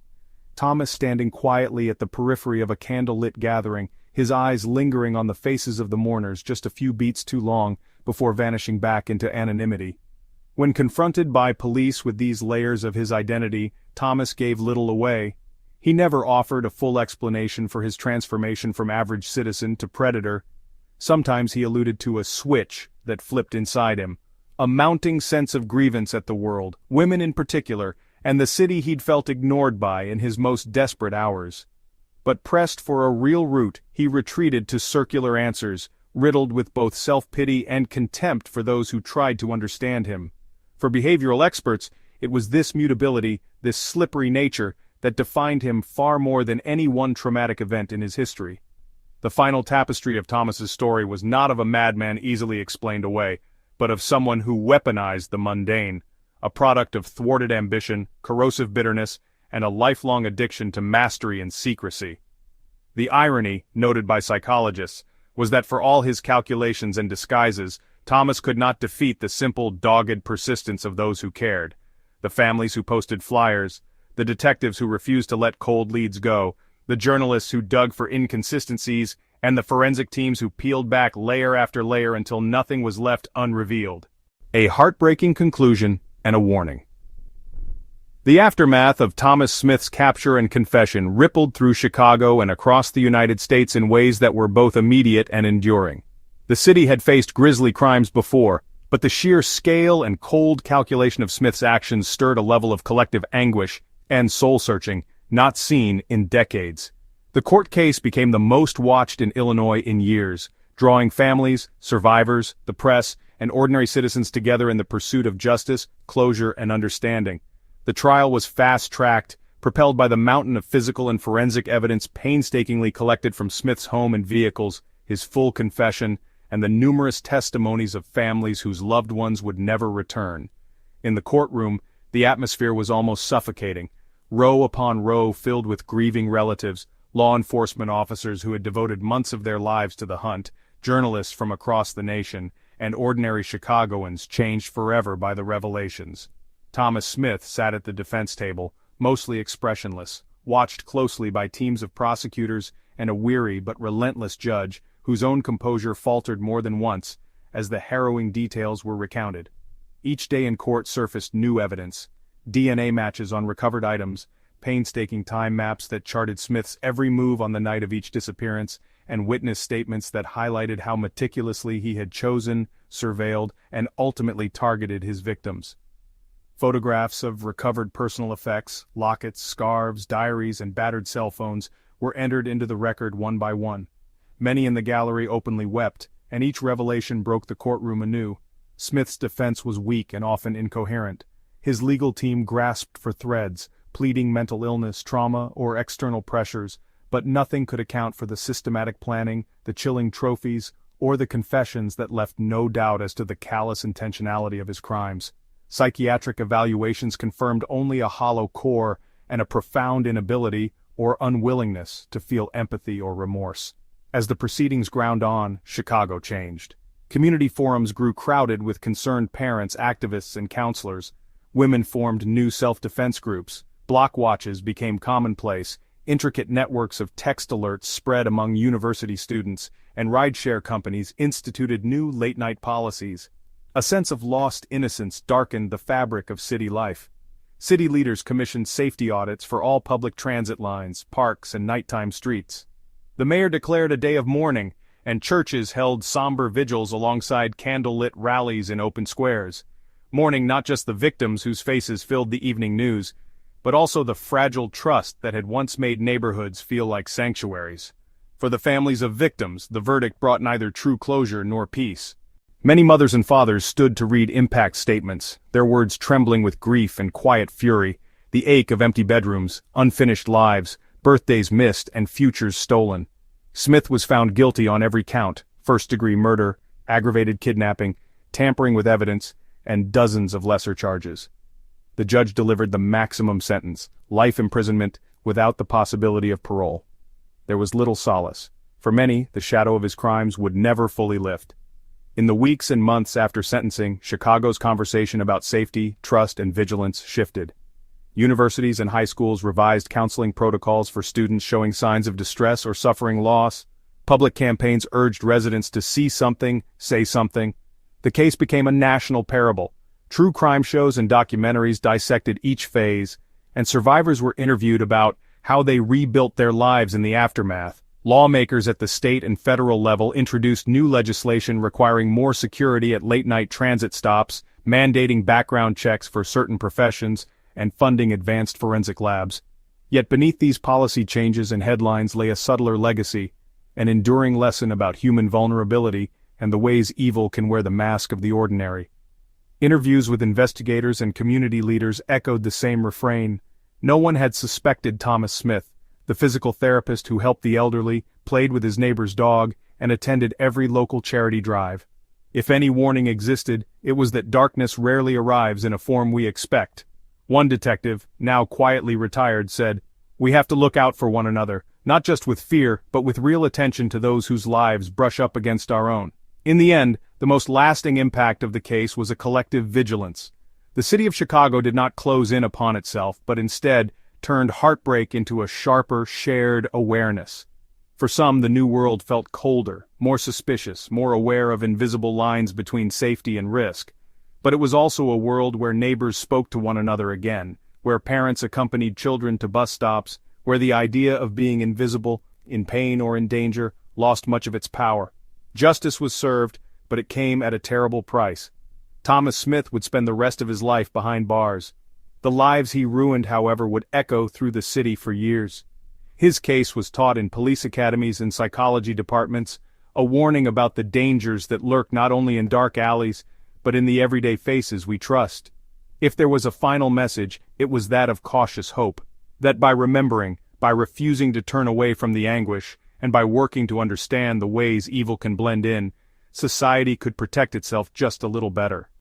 Thomas standing quietly at the periphery of a candlelit gathering, his eyes lingering on the faces of the mourners just a few beats too long before vanishing back into anonymity. When confronted by police with these layers of his identity, Thomas gave little away. He never offered a full explanation for his transformation from average citizen to predator. Sometimes he alluded to a switch that flipped inside him, a mounting sense of grievance at the world, women in particular, and the city he'd felt ignored by in his most desperate hours. But pressed for a real root, he retreated to circular answers, riddled with both self-pity and contempt for those who tried to understand him. For behavioral experts, it was this mutability, this slippery nature, that defined him far more than any one traumatic event in his history. The final tapestry of Thomas's story was not of a madman easily explained away, but of someone who weaponized the mundane, a product of thwarted ambition, corrosive bitterness, and a lifelong addiction to mastery and secrecy. The irony, noted by psychologists, was that for all his calculations and disguises, Thomas could not defeat the simple, dogged persistence of those who cared: the families who posted flyers, the detectives who refused to let cold leads go, the journalists who dug for inconsistencies, and the forensic teams who peeled back layer after layer until nothing was left unrevealed. A heartbreaking conclusion and a warning. The aftermath of Thomas Smith's capture and confession rippled through Chicago and across the United States in ways that were both immediate and enduring. The city had faced grisly crimes before, but the sheer scale and cold calculation of Smith's actions stirred a level of collective anguish and soul-searching not seen in decades. The court case became the most watched in Illinois in years, drawing families, survivors, the press, and ordinary citizens together in the pursuit of justice, closure, and understanding. The trial was fast-tracked, propelled by the mountain of physical and forensic evidence painstakingly collected from Smith's home and vehicles, his full confession, and the numerous testimonies of families whose loved ones would never return. In the courtroom, the atmosphere was almost suffocating, row upon row filled with grieving relatives, law enforcement officers who had devoted months of their lives to the hunt, journalists from across the nation, and ordinary Chicagoans changed forever by the revelations. Thomas Smith sat at the defense table, mostly expressionless, watched closely by teams of prosecutors and a weary but relentless judge whose own composure faltered more than once as the harrowing details were recounted. Each day in court surfaced new evidence: DNA matches on recovered items, painstaking time maps that charted Smith's every move on the night of each disappearance, and witness statements that highlighted how meticulously he had chosen, surveilled, and ultimately targeted his victims. Photographs of recovered personal effects, lockets, scarves, diaries, and battered cell phones were entered into the record one by one. Many in the gallery openly wept, and each revelation broke the courtroom anew. Smith's defense was weak and often incoherent. His legal team grasped for threads, pleading mental illness, trauma, or external pressures, but nothing could account for the systematic planning, the chilling trophies, or the confessions that left no doubt as to the callous intentionality of his crimes. Psychiatric evaluations confirmed only a hollow core and a profound inability or unwillingness to feel empathy or remorse. As the proceedings ground on, Chicago changed. Community forums grew crowded with concerned parents, activists, and counselors. Women formed new self-defense groups. Block watches became commonplace. Intricate networks of text alerts spread among university students, and rideshare companies instituted new late-night policies. A sense of lost innocence darkened the fabric of city life. City leaders commissioned safety audits for all public transit lines, parks, and nighttime streets. The mayor declared a day of mourning, and churches held somber vigils alongside candle-lit rallies in open squares, mourning not just the victims whose faces filled the evening news, but also the fragile trust that had once made neighborhoods feel like sanctuaries. For the families of victims, the verdict brought neither true closure nor peace. Many mothers and fathers stood to read impact statements, their words trembling with grief and quiet fury, the ache of empty bedrooms, unfinished lives, birthdays missed, and futures stolen. Smith was found guilty on every count: first-degree murder, aggravated kidnapping, tampering with evidence, and dozens of lesser charges. The judge delivered the maximum sentence, life imprisonment, without the possibility of parole. There was little solace. For many, the shadow of his crimes would never fully lift. In the weeks and months after sentencing, Chicago's conversation about safety, trust, and vigilance shifted. Universities and high schools revised counseling protocols for students showing signs of distress or suffering loss. Public campaigns urged residents to see something, say something. The case became a national parable. True crime shows and documentaries dissected each phase, and survivors were interviewed about how they rebuilt their lives in the aftermath. Lawmakers at the state and federal level introduced new legislation requiring more security at late-night transit stops, mandating background checks for certain professions, and funding advanced forensic labs. Yet beneath these policy changes and headlines lay a subtler legacy, an enduring lesson about human vulnerability and the ways evil can wear the mask of the ordinary. Interviews with investigators and community leaders echoed the same refrain. No one had suspected Thomas Smith, the physical therapist who helped the elderly, played with his neighbor's dog, and attended every local charity drive. If any warning existed, it was that darkness rarely arrives in a form we expect. One detective, now quietly retired, said, "We have to look out for one another, not just with fear, but with real attention to those whose lives brush up against our own." In the end, the most lasting impact of the case was a collective vigilance. The city of Chicago did not close in upon itself, but instead turned heartbreak into a sharper, shared awareness. For some, the new world felt colder, more suspicious, more aware of invisible lines between safety and risk. But it was also a world where neighbors spoke to one another again, where parents accompanied children to bus stops, where the idea of being invisible, in pain or in danger, lost much of its power. Justice was served, but it came at a terrible price. Thomas Smith would spend the rest of his life behind bars. The lives he ruined, however, would echo through the city for years. His case was taught in police academies and psychology departments, a warning about the dangers that lurk not only in dark alleys, but in the everyday faces we trust. If there was a final message, it was that of cautious hope, that by remembering, by refusing to turn away from the anguish, and by working to understand the ways evil can blend in, society could protect itself just a little better.